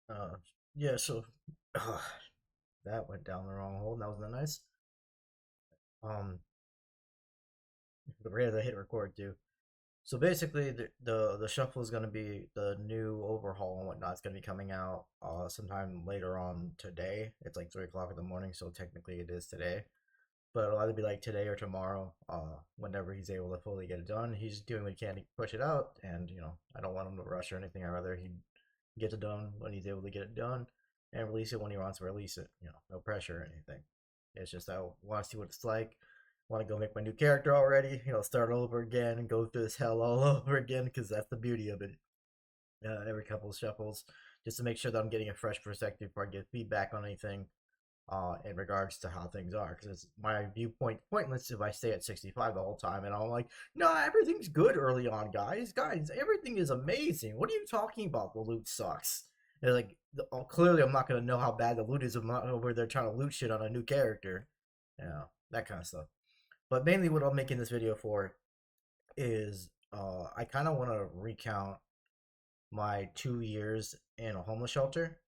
Uh, yeah, so uh, that went down the wrong hole. That was not nice. Um, but rare that I hit record too. So basically, the shuffle is gonna be the new overhaul and whatnot. It's gonna be coming out sometime later on today. It's like 3 o'clock in the morning, so technically it is today. But it'll either be like today or tomorrow. Whenever he's able to fully get it done, he's doing what he can to push it out. And I don't want him to rush or anything. I'd rather he get it done when he's able to get it done and release it when he wants to release it. No pressure or anything. It's just I want to see what it's like. I want to go make my new character already. Start over again and go through this hell all over again because that's the beauty of it. Every couple of shuffles, just to make sure that I'm getting a fresh perspective before I get feedback on anything in regards to how things are. Because it's my viewpoint pointless if I stay at 65 the whole time and I'm like, no, everything's good early on, guys. Guys, everything is amazing. What are you talking about? The loot sucks. And like, clearly, I'm not gonna know how bad the loot is. I'm not over there trying to loot shit on a new character. That kind of stuff. But mainly, what I'm making this video for is I kind of want to recount my 2 years in a homeless shelter,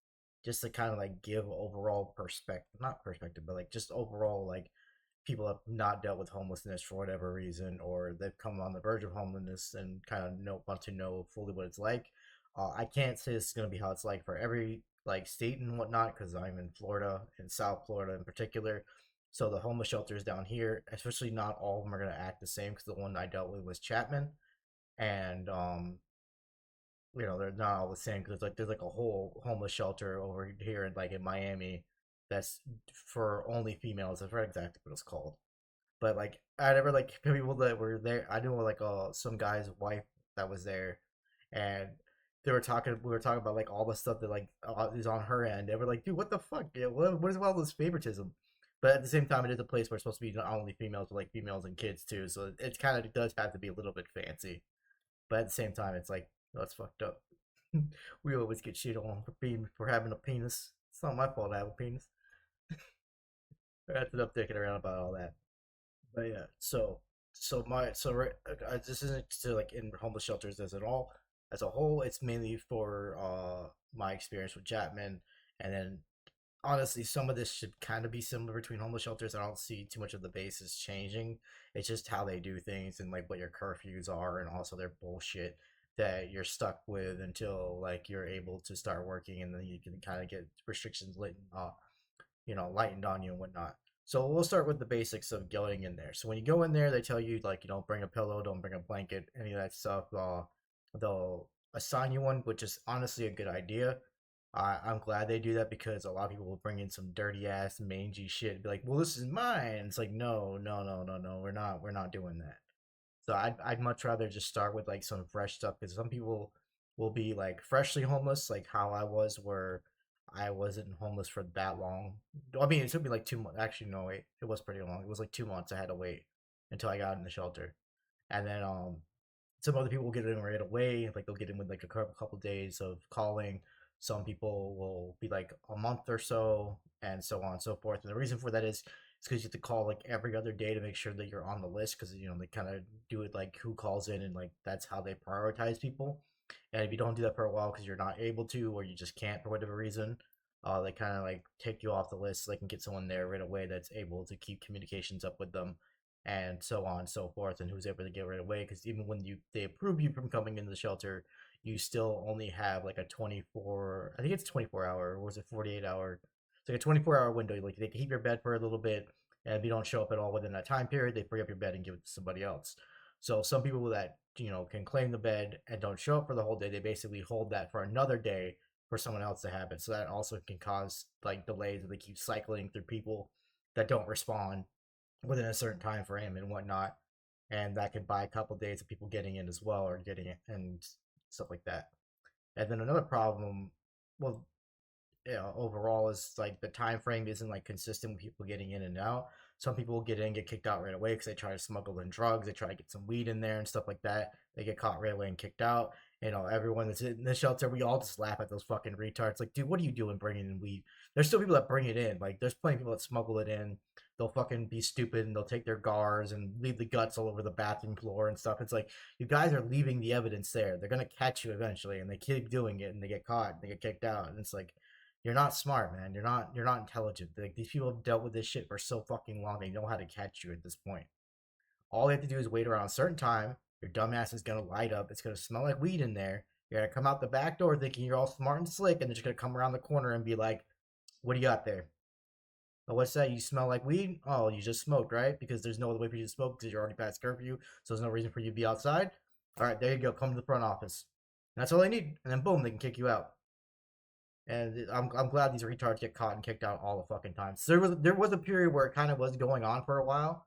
just to kind of like give overall perspective, not perspective, but like just overall like people have not dealt with homelessness for whatever reason, or they've come on the verge of homelessness and kind of want to know fully what it's like. I can't say this is going to be how it's like for every like state and whatnot because I'm in Florida, in South Florida in particular. So the homeless shelters down here, especially not all of them are going to act the same because the one I dealt with was Chapman, and they're not all the same because like there's like a whole homeless shelter over here in like in Miami that's for only females. I forget exactly what it's called, but like I never like people that were there. I knew like some guy's wife that was there, and they were talking. We were talking about like all the stuff that like is on her end. They were like, dude, what the fuck? Yeah, what is all this favoritism? But at the same time, it is a place where it's supposed to be not only females, but like females and kids too. So it kind of does have to be a little bit fancy. But at the same time, it's like that's fucked up. We always get shit on for having a penis. It's not my fault I have a penis. I ended up dicking around about all that. But yeah, this isn't to like in homeless shelters as a whole. It's mainly for my experience with Chapman, and then honestly, some of this should kind of be similar between homeless shelters. I don't see too much of the basis changing. It's just how they do things and like what your curfews are, and also their bullshit that you're stuck with until like you're able to start working, and then you can kind of get restrictions lightened on you and whatnot. So we'll start with the basics of going in there. So when you go in there, they tell you like you don't bring a pillow, don't bring a blanket, any of that stuff. They'll assign you one, which is honestly a good idea. I'm glad they do that because a lot of people will bring in some dirty ass mangy shit and be like, "Well, this is mine." It's like, no, no, no, no, no. We're not doing that. So I'd much rather just start with like some fresh stuff because some people will be like freshly homeless, like how I was, where I wasn't homeless for that long. I mean, it took me like 2 months. Actually, no, wait, it was pretty long. It was like 2 months I had to wait until I got in the shelter, and then some other people will get in right away. Like they'll get in with like a couple days of calling. Some people will be like a month or so, and so on and so forth. And the reason for that is it's because you have to call like every other day to make sure that you're on the list because they kind of do it like who calls in and like that's how they prioritize people. And if you don't do that for a while because you're not able to or you just can't for whatever reason, they kind of like take you off the list so they can get someone there right away that's able to keep communications up with them and so on and so forth, and who's able to get right away. Because even when they approve you from coming into the shelter, you still only have like a 24. I think it's 24 hour, or was it 48 hour? It's like a 24 hour window. Like they keep your bed for a little bit, and if you don't show up at all within that time period, they free up your bed and give it to somebody else. So some people that can claim the bed and don't show up for the whole day, they basically hold that for another day for someone else to have it. So that also can cause like delays if they keep cycling through people that don't respond within a certain time frame and whatnot, and that could buy a couple of days of people getting in as well or getting it and stuff like that. And then another problem, well, overall is like the time frame isn't like consistent with people getting in and out. Some people will get in, get kicked out right away because they try to smuggle in drugs, they try to get some weed in there and stuff like that. They get caught right away and kicked out. Everyone that's in the shelter, we all just laugh at those fucking retards. Like, dude, what are you doing bringing in weed? There's still people that bring it in. Like, there's plenty of people that smuggle it in. they'll fucking be stupid and they'll take their gars and leave the guts all over the bathroom floor and stuff. It's like you guys are leaving the evidence there. They're gonna catch you eventually, and they keep doing it, and they get caught, and they get kicked out, and it's like you're not smart, man. You're not intelligent. Like these people have dealt with this shit for so fucking long. They know how to catch you at this point. All they have to do is wait around a certain time. Your dumbass is gonna light up. It's gonna smell like weed in there. You're gonna come out the back door thinking you're all smart and slick, and they're just gonna come around the corner and be like, "What do you got there? Oh, what's that? You smell like weed? Oh, you just smoked, right? Because there's no other way for you to smoke because you're already past curfew, so there's no reason for you to be outside. All right, there you go. Come to the front office. And that's all they need, and then boom, they can kick you out. And I'm glad these retards get caught and kicked out all the fucking time. So there was a period where it kind of was going on for a while,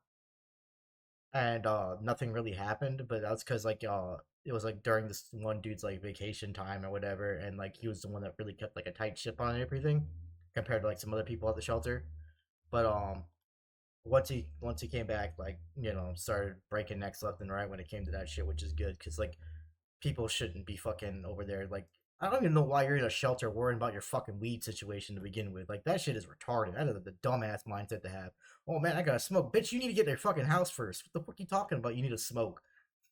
and nothing really happened. But that's because like it was like during this one dude's like vacation time or whatever, and like he was the one that really kept like a tight ship on everything compared to like some other people at the shelter. But once he came back, like started breaking necks left and right when it came to that shit, which is good because like people shouldn't be fucking over there. Like I don't even know why you're in a shelter worrying about your fucking weed situation to begin with. Like that shit is retarded. That is the dumbass mindset to have. Oh man, I gotta smoke, bitch. You need to get to your fucking house first. What the fuck are you talking about? You need to smoke.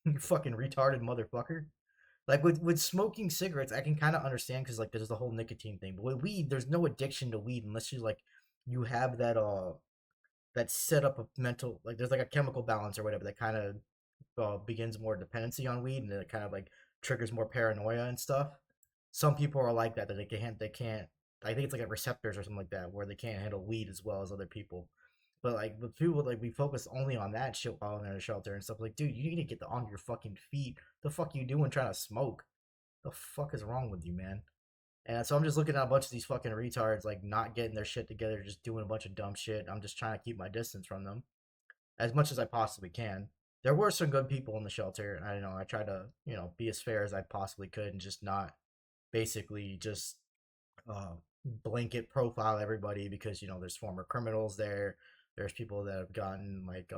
You fucking retarded motherfucker. Like with smoking cigarettes, I can kind of understand because like there's the whole nicotine thing. But with weed, there's no addiction to weed unless you have that set up a mental like there's like a chemical balance or whatever that kind of begins more dependency on weed and it kind of like triggers more paranoia and stuff. Some people are like that they can't. I think it's like at receptors or something like that where they can't handle weed as well as other people. But like with people like we focus only on that shit while in a shelter and stuff like, dude, you need to get on your fucking feet. The fuck you doing trying to smoke? The fuck is wrong with you, man? And so I'm just looking at a bunch of these fucking retards like not getting their shit together, just doing a bunch of dumb shit. I'm just trying to keep my distance from them as much as I possibly can. There were some good people in the shelter, and I tried to be as fair as I possibly could and just not basically just uh, blanket profile everybody because there's former criminals there. There's people that have gotten like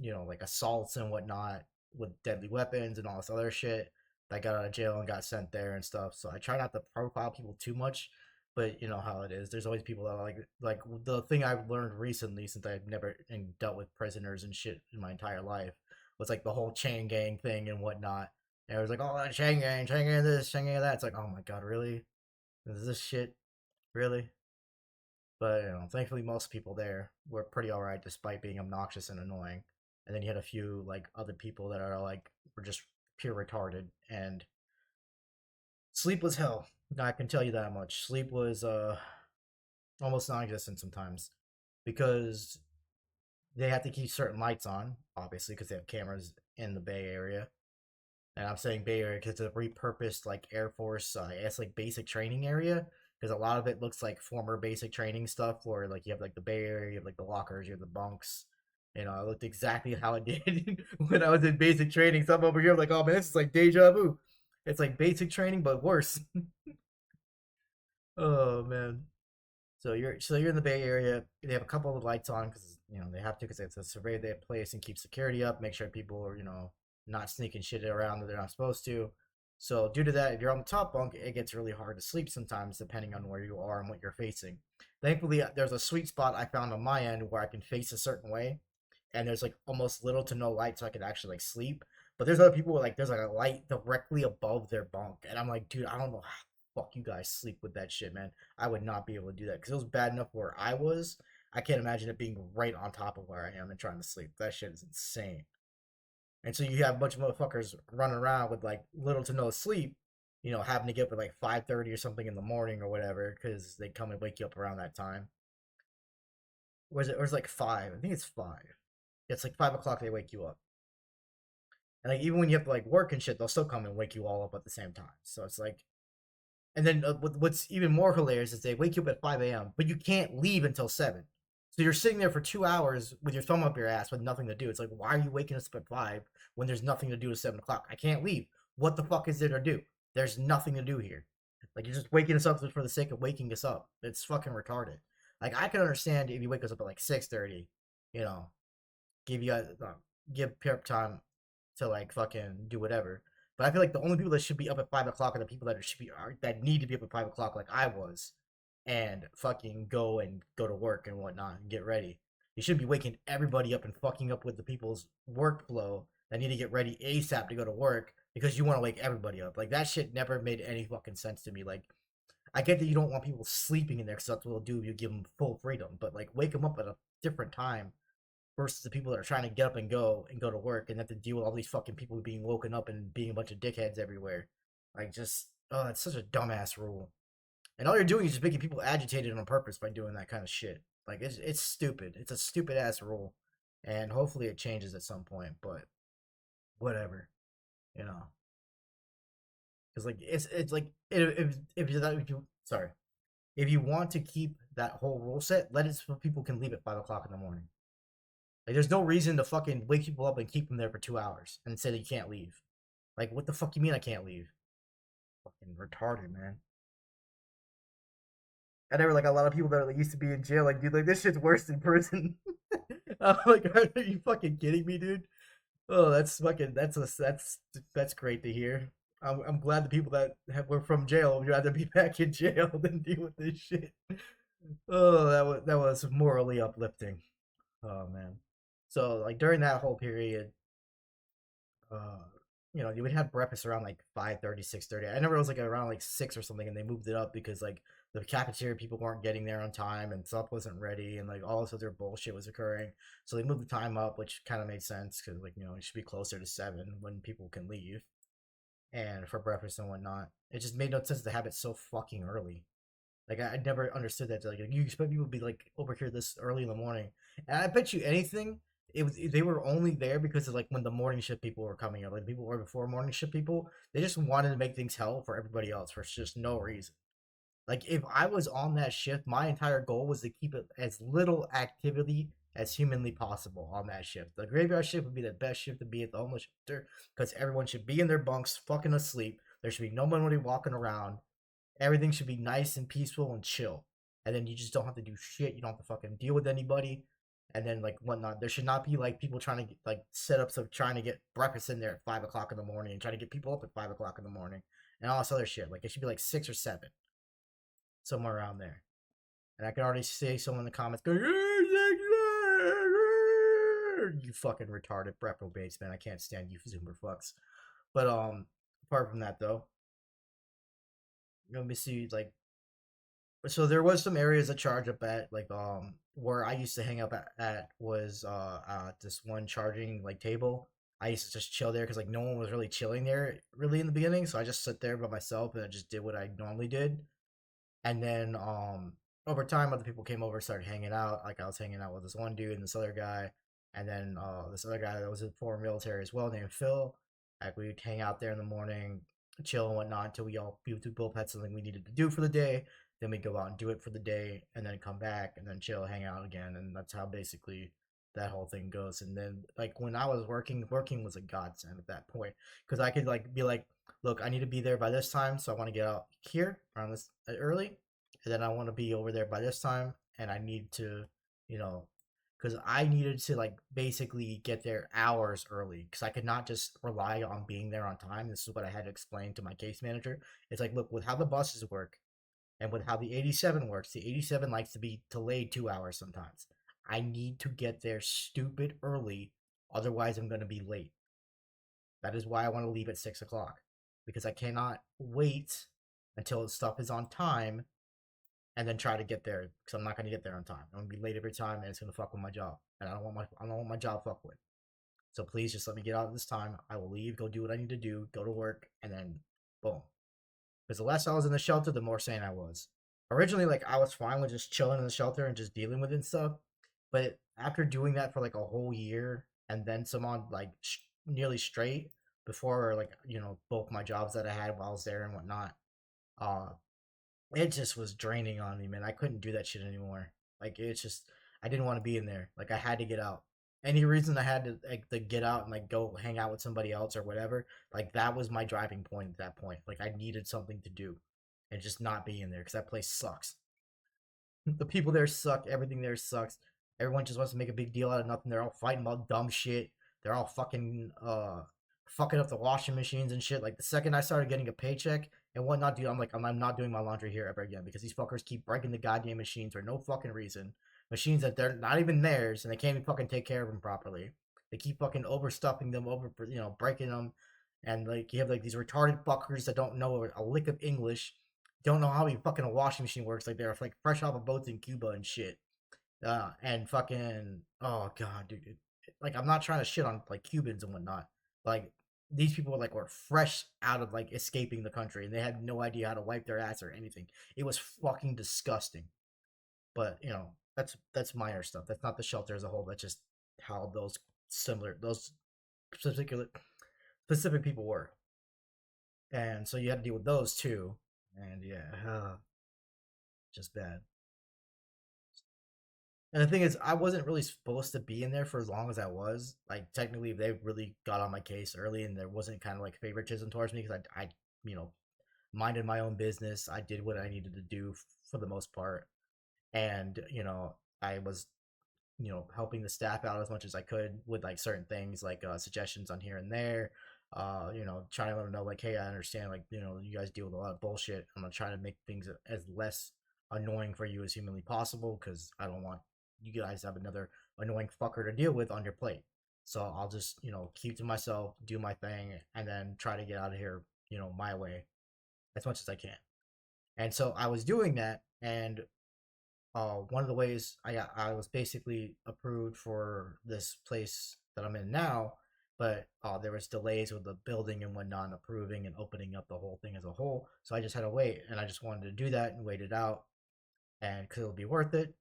like assaults and whatnot with deadly weapons and all this other shit that got out of jail and got sent there and stuff. So I try not to profile people too much, but you know how it is. There's always people that like the thing I've learned recently since I've never dealt with prisoners and shit in my entire life was like the whole chain gang thing and whatnot. And it was like, oh, chain gang this, chain gang that. It's like, oh my god, really? Is this shit really? But thankfully most people there were pretty alright despite being obnoxious and annoying. And then you had a few like other people that are like were just pure retarded and sleep was hell. I can tell you that much. Sleep was almost non-existent sometimes because they have to keep certain lights on, obviously, because they have cameras in the Bay Area. And I'm saying Bay Area because it's a repurposed like Air Force, I guess like basic training area. Because a lot of it looks like former basic training stuff, where like you have like the Bay Area, you have like the lockers, you have the bunks. It looked exactly how it did when I was in basic training. So I'm over here like, oh man, this is like deja vu. It's like basic training but worse. Oh man. So you're in the Bay Area. They have a couple of lights on because they have to because it's a survey they place and keep security up, make sure people are not sneaking shit around that they're not supposed to. So due to that, if you're on the top bunk, it gets really hard to sleep sometimes depending on where you are and what you're facing. Thankfully, there's a sweet spot I found on my end where I can face a certain way, and there's like almost little to no light, so I could actually like sleep. But there's other people where, like there's like a light directly above their bunk, and I'm like, dude, I don't know how fuck you guys sleep with that shit, man. I would not be able to do that because it was bad enough where I was. I can't imagine it being right on top of where I am and trying to sleep. That shit is insane. And so you have a bunch of motherfuckers running around with like little to no sleep, having to get up at like 5:30 or something in the morning or whatever because they come and wake you up around that time. Or is it? Or it's like five? I think it's five. It's like 5 o'clock they wake you up. And like even when you have to like work and shit, they'll still come and wake you all up at the same time. So it's like, and then what's even more hilarious is they wake you up at 5 a.m., but you can't leave until 7. So you're sitting there for 2 hours with your thumb up your ass with nothing to do. It's like, why are you waking us up at 5 when there's nothing to do at 7 o'clock? I can't leave. What the fuck is there to do? There's nothing to do here. Like you're just waking us up for the sake of waking us up. It's fucking retarded. Like I can understand if you wake us up at like 6:30, you know, give you guys give prep time to like fucking do whatever. But I feel like the only people that should be up at 5 o'clock are the people that should be that need to be up at 5 o'clock, like I was, and fucking go to work and whatnot and get ready. You shouldn't be waking everybody up and fucking up with the people's workflow that need to get ready ASAP to go to work because you want to wake everybody up. Like that shit never made any fucking sense to me. Like I get that you don't want people sleeping in there because that's what they'll do. You give them full freedom, but like wake them up at a different time versus the people that are trying to get up and go to work and have to deal with all these fucking people being woken up and being a bunch of dickheads everywhere. Like just oh, it's such a dumbass rule. And all you're doing is just making people agitated on purpose by doing that kind of shit. Like it's stupid. It's a stupid ass rule, and hopefully it changes at some point. But whatever, you know, because like it's like if you sorry if you want to keep that whole rule set, let it so people can leave at 5 o'clock in the morning. Like there's no reason to fucking wake people up and keep them there for 2 hours and say that you can't leave. Like what the fuck you mean I can't leave? Fucking retarded, man. I never like a lot of people that like, used to be in jail. Like, dude, like this shit's worse than prison. I'm like, are you fucking kidding me, dude? Oh, that's fucking that's great to hear. I'm glad the people that were from jail would rather be back in jail than deal with this shit. Oh, that was morally uplifting. Oh man. So like during that whole period, uh, you would have breakfast around like 5:30, 6:30. I never was like around like 6 or something, and they moved it up because like the cafeteria people weren't getting there on time and stuff wasn't ready, and like all this other bullshit was occurring. So they moved the time up, which kind of made sense because like it should be closer to 7 when people can leave and for breakfast and whatnot. It just made no sense to have it so fucking early. Like I never understood that. Like you expect people to be like over here this early in the morning, and I bet you anything, it was they were only there because of like when the morning shift people were coming up. Like people were before morning shift people, they just wanted to make things hell for everybody else for just no reason. Like if I was on that shift, my entire goal was to keep it as little activity as humanly possible on that shift. The graveyard shift would be the best shift to be at the homeless shelter because everyone should be in their bunks, fucking asleep. There should be nobody walking around. Everything should be nice and peaceful and chill. And then you just don't have to do shit. You don't have to fucking deal with anybody. And then like whatnot. There should not be like people trying to get like setups of trying to get breakfast in there at 5 o'clock in the morning and trying to get people up at 5 o'clock in the morning and all this other shit. Like it should be like 6 or 7, somewhere around there. And I can already see someone in the comments going, "You fucking retarded reprobates, man! I can't stand you Zoomer fucks." But apart from that though, let me see like so there was some areas of charge up at like where I used to hang up at was this one charging like table. I used to just chill there because like no one was really chilling there really in the beginning, so I just sit there by myself and I just did what I normally did. And then over time other people came over, started hanging out. Like I was hanging out with this one dude and this other guy, and then this other guy that was in the former military as well named Phil. Like we'd hang out there in the morning, chill and whatnot until we both had something we needed to do for the day. Then we'd go out and do it for the day and then come back and then chill, hang out again, and that's how basically that whole thing goes. And then like when I was working was a godsend at that point because I could like be like, look, I need to be there by this time, so I want to get out here around this early, and then I want to be over there by this time, and I need to, you know, because I needed to like basically get there hours early because I could not just rely on being there on time. This is what I had to explain to my case manager. It's like, look, with how the buses work and with how the 87 works, the 87 likes to be delayed 2 hours sometimes. I need to get there stupid early, otherwise I'm going to be late. That is why I want to leave at 6 o'clock because I cannot wait until stuff is on time and then try to get there because I'm not going to get there on time. I'm going to be late every time and it's going to fuck with my job, and I don't want my job fucked with. So please just let me get out of this time. I will leave, go do what I need to do, go to work, and then boom. Because the less I was in the shelter, the more sane I was. Originally, like I was fine with just chilling in the shelter and just dealing with it and stuff, but after doing that for like a whole year and then some on like nearly straight before like both my jobs that I had while I was there and whatnot, uh, it just was draining on me, man. I couldn't do that shit anymore. Like it's just I didn't want to be in there. Like I had to get out. Any reason I had to like to get out and like go hang out with somebody else or whatever, like that was my driving point at that point. Like I needed something to do and just not be in there because that place sucks. The people there suck. Everything there sucks. Everyone just wants to make a big deal out of nothing. They're all fighting about dumb shit. They're all fucking fucking up the washing machines and shit. Like the second I started getting a paycheck and whatnot, dude, I'm like, I'm not doing my laundry here ever again because these fuckers keep breaking the goddamn machines for no fucking reason. Machines that they're not even theirs and they can't even fucking take care of them properly. They keep fucking overstuffing them, breaking them, and like you have like these retarded fuckers that don't know a lick of English, don't know how fucking a washing machine works. Like they're like fresh off of boats in Cuba and shit. And fucking oh god, dude, like I'm not trying to shit on like Cubans and whatnot. Like these people were fresh out of like escaping the country and they had no idea how to wipe their ass or anything. It was fucking disgusting. But that's minor stuff. That's not the shelter as a whole. That's just how those particular specific people were. And so you had to deal with those too. And yeah, just bad. And the thing is, I wasn't really supposed to be in there for as long as I was. Like, technically, they really got on my case early, and there wasn't kind of like favoritism towards me because you know, minded my own business. I did what I needed to do for the most part, and I was helping the staff out as much as I could with like certain things, like suggestions on here and there. Trying to let them know like, hey, I understand, like, you guys deal with a lot of bullshit. I'm gonna try to make things as less annoying for you as humanly possible because I don't want you guys to have another annoying fucker to deal with on your plate. So I'll just keep to myself, do my thing, and then try to get out of here, my way as much as I can. And so I was doing that, and one of the ways I was basically approved for this place that I'm in now, but there was delays with the building and whatnot, and approving and opening up the whole thing as a whole. So I just had to wait, and I just wanted to do that and wait it out, and because it'll be worth it.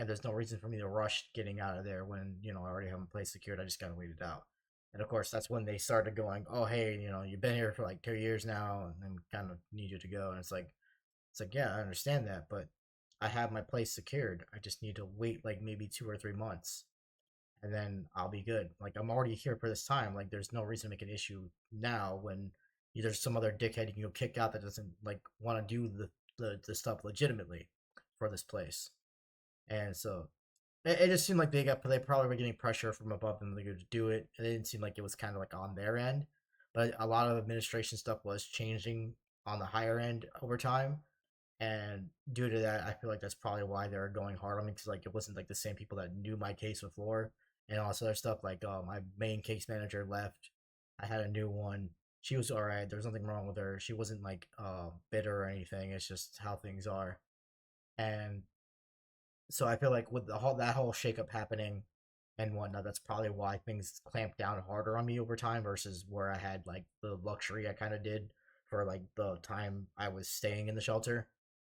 And there's no reason for me to rush getting out of there when I already have a place secured. I just gotta wait it out. And of course, that's when they started going, "Oh, hey, you've been here for like 2 years now, and kind of need you to go." And it's like, yeah, I understand that, but I have my place secured. I just need to wait like maybe 2 or 3 months, and then I'll be good. Like I'm already here for this time. Like there's no reason to make an issue now when there's some other dickhead you can go kick out that doesn't like want to do the stuff legitimately for this place. And so it just seemed like they probably were getting pressure from above them to do it. It didn't seem like it was kind of like on their end, but a lot of administration stuff was changing on the higher end over time, and due to that, I feel like that's probably why they were going hard on me because like it wasn't like the same people that knew my case before and all this other stuff. Like my main case manager left. I had a new one. She was all right. There was nothing wrong with her. She wasn't like bitter or anything. It's just how things are. And so I feel like with that whole shakeup happening and whatnot, that's probably why things clamped down harder on me over time versus where I had like the luxury I kind of did for like the time I was staying in the shelter,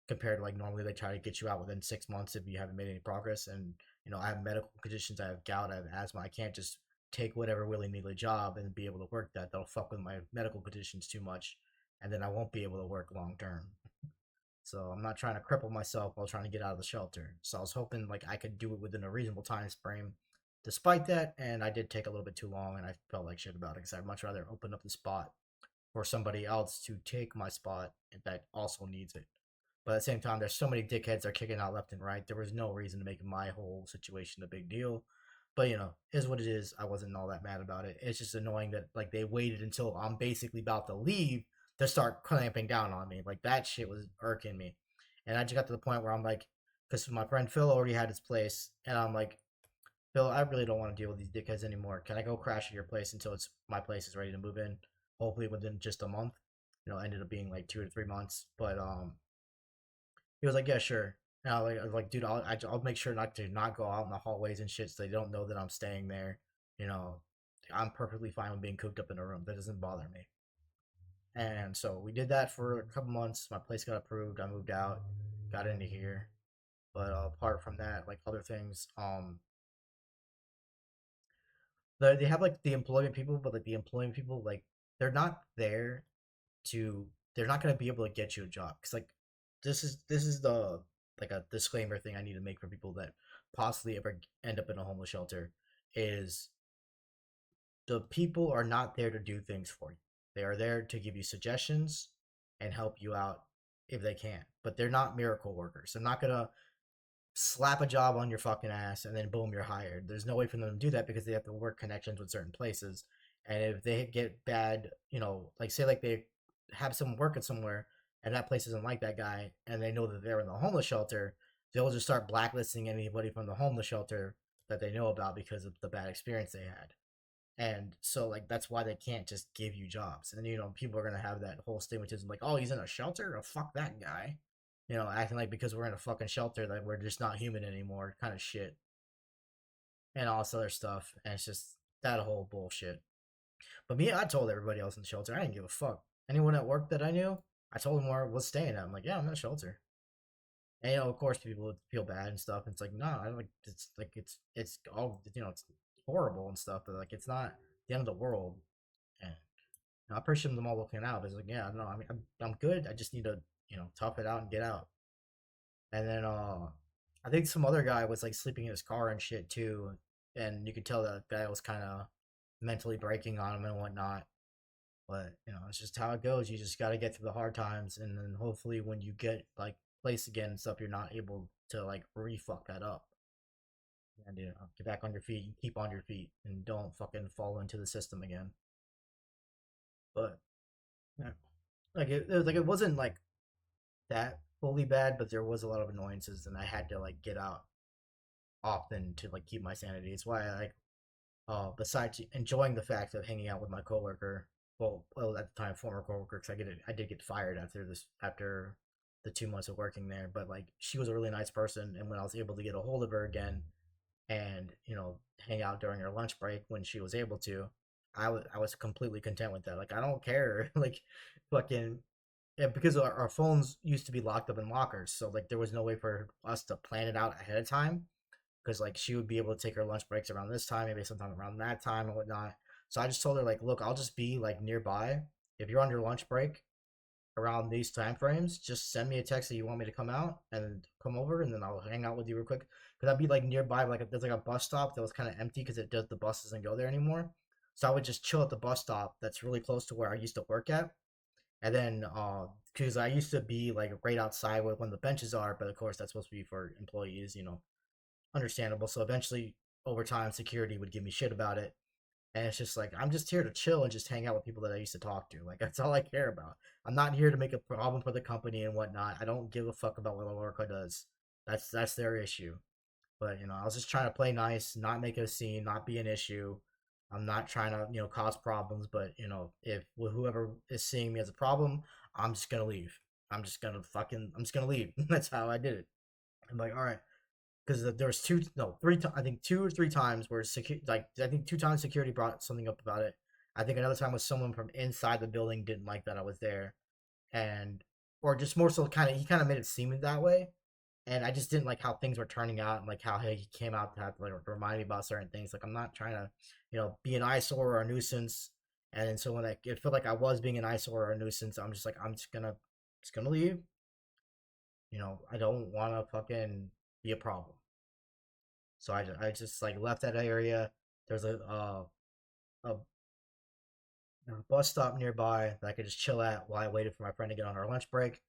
compared to like normally they try to get you out within 6 months if you haven't made any progress. And I have medical conditions, I have gout, I have asthma. I can't just take whatever willy nilly job and be able to work that. That'll fuck with my medical conditions too much, and then I won't be able to work long term. So I'm not trying to cripple myself while trying to get out of the shelter. So I was hoping like I could do it within a reasonable time frame. Despite that, and I did take a little bit too long, and I felt like shit about it because I'd much rather open up the spot for somebody else to take my spot that also needs it. But at the same time, there's so many dickheads that are kicking out left and right. There was no reason to make my whole situation a big deal. But is what it is. I wasn't all that mad about it. It's just annoying that like they waited until I'm basically about to leave to start clamping down on me. Like that shit was irking me. And I just got to the point where I'm like, because my friend Phil already had his place, and I'm like, Phil, I really don't want to deal with these dickheads anymore. Can I go crash at your place until it's my place is ready to move in? Hopefully within just a month. Ended up being like 2 to 3 months. But he was like, yeah, sure. And I was like, dude, I'll make sure not go out in the hallways and shit so they don't know that I'm staying there. You know, I'm perfectly fine with being cooped up in a room. That doesn't bother me. And so we did that for a couple months. My place got approved. I moved out, got into here. But apart from that, like other things, they have like the employment people, but like the employment people, like they're not there to. They're not going to be able to get you a job because like this is the like a disclaimer thing I need to make for people that possibly ever end up in a homeless shelter is the people are not there to do things for you. They are there to give you suggestions and help you out if they can. But they're not miracle workers. They're not gonna slap a job on your fucking ass and then boom, you're hired. There's no way for them to do that because they have to work connections with certain places. And if they get bad, like say like they have someone working somewhere and that place doesn't like that guy, and they know that they're in the homeless shelter, they'll just start blacklisting anybody from the homeless shelter that they know about because of the bad experience they had. And so like that's why they can't just give you jobs. And people are gonna have that whole stigmatism like, oh, he's in a shelter? Oh, fuck that guy. Acting like because we're in a fucking shelter that we're just not human anymore, kind of shit. And all this other stuff. And it's just that whole bullshit. But me, I told everybody else in the shelter, I didn't give a fuck. Anyone at work that I knew, I told them where I was staying at. I'm like, yeah, I'm in a shelter. And of course, people would feel bad and stuff. And it's like, no, I like it's like it's all it's horrible and stuff, but like it's not the end of the world. And I appreciate them all looking out. But it's like, yeah, no, I mean, I'm good. I just need to tough it out and get out. And then I think some other guy was like sleeping in his car and shit too, and you could tell that guy was kind of mentally breaking on him and whatnot. But it's just how it goes. You just got to get through the hard times, and then hopefully when you get like placed again and stuff, you're not able to like re-fuck that up. And get back on your feet, and keep on your feet, and don't fucking fall into the system again. But yeah, it wasn't like that fully bad, but there was a lot of annoyances, and I had to like get out often to like keep my sanity. It's why I like besides enjoying the fact of hanging out with my coworker, well at the time former coworker, because I did get fired after the 2 months of working there, but like she was a really nice person, and when I was able to get a hold of her again and hang out during her lunch break when she was able to, I was completely content with that. Like I don't care, like fucking yeah, because our phones used to be locked up in lockers, so like there was no way for us to plan it out ahead of time because like she would be able to take her lunch breaks around this time, maybe sometime around that time and whatnot. So I just told her like, look, I'll just be like nearby. If you're on your lunch break around these time frames, just send me a text that you want me to come out and come over, and then I'll hang out with you real quick. Because I'd be like nearby, like there's like a bus stop that was kind of empty because the bus doesn't go there anymore. So I would just chill at the bus stop that's really close to where I used to work at, and then because I used to be like right outside where when the benches are, but of course that's supposed to be for employees, understandable. So eventually, over time, security would give me shit about it, and it's just like I'm just here to chill and just hang out with people that I used to talk to. Like that's all I care about. I'm not here to make a problem for the company and whatnot. I don't give a fuck about what Lorca does. That's their issue. But I was just trying to play nice, not make a scene, not be an issue. I'm not trying to cause problems. But if whoever is seeing me as a problem, I'm just gonna leave. I'm just gonna leave. That's how I did it. I'm like, all right, because there was two, no, three, I think 2 or 3 times where like I think 2 times security brought something up about it. I think another time was someone from inside the building didn't like that I was there, and or just more so kind of he kind of made it seem that way, and I just didn't like how things were turning out and like how he came out to have to like remind me about certain things. Like I'm not trying to be an eyesore or a nuisance, and then so when it felt like I was being an eyesore or a nuisance, I'm just like I'm just gonna leave. I don't want to fucking be a problem. So I just like left that area. There's a bus stop nearby that I could just chill at while I waited for my friend to get on our lunch break,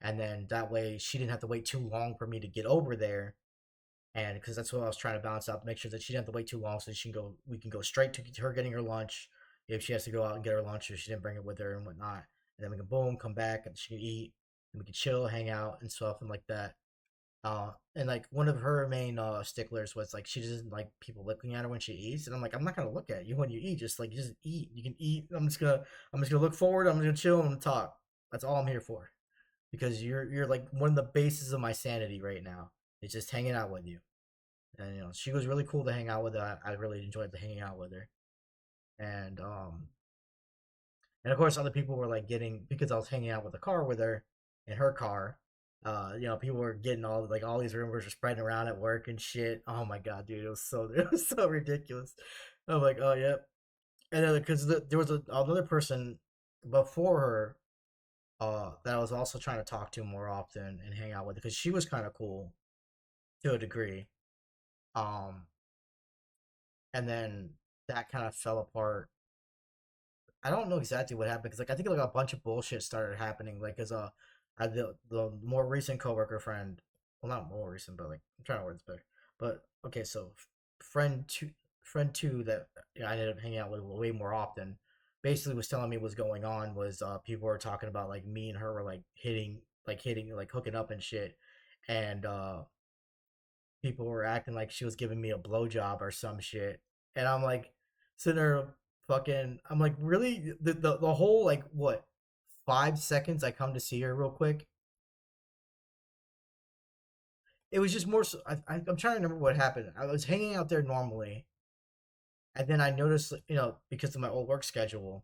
and then that way she didn't have to wait too long for me to get over there. And because that's what I was trying to balance out, to make sure that she didn't have to wait too long, so we can go straight to her getting her lunch if she has to go out and get her lunch or she didn't bring it with her and whatnot. And then we can boom come back and she can eat and we can chill, hang out and stuff and like that. And like one of her main sticklers was like she doesn't like people looking at her when she eats, and I'm like I'm not gonna look at you when you eat. Just eat. You can eat. I'm just gonna look forward. I'm just gonna chill and talk. That's all I'm here for. Because you're like one of the bases of my sanity right now. It's just hanging out with you. And she was really cool to hang out with. I really enjoyed the hanging out with her. And and of course, other people were like getting because I was hanging out with the car with her in her car. People were getting all these rumors were spreading around at work and shit. Oh my god, dude, it was so ridiculous. I'm like, oh yep. And then because there was another person before her that I was also trying to talk to more often and hang out with because she was kind of cool to a degree. Um, and then that kind of fell apart. I don't know exactly what happened because like I think like a bunch of bullshit started happening. Like as the more recent coworker friend, well not more recent, but like I'm trying to word this better. But okay, so friend two. friend two that I ended up hanging out with way more often, basically was telling me what's going on was people were talking about like me and her were hitting like hooking up and shit, and people were acting like she was giving me a blowjob or some shit, and I'm like sitting there fucking. I'm like really the whole like what 5 seconds I come to see her real quick. It was just more. So, I'm trying to remember what happened. I was hanging out there normally, and then I noticed, because of my old work schedule,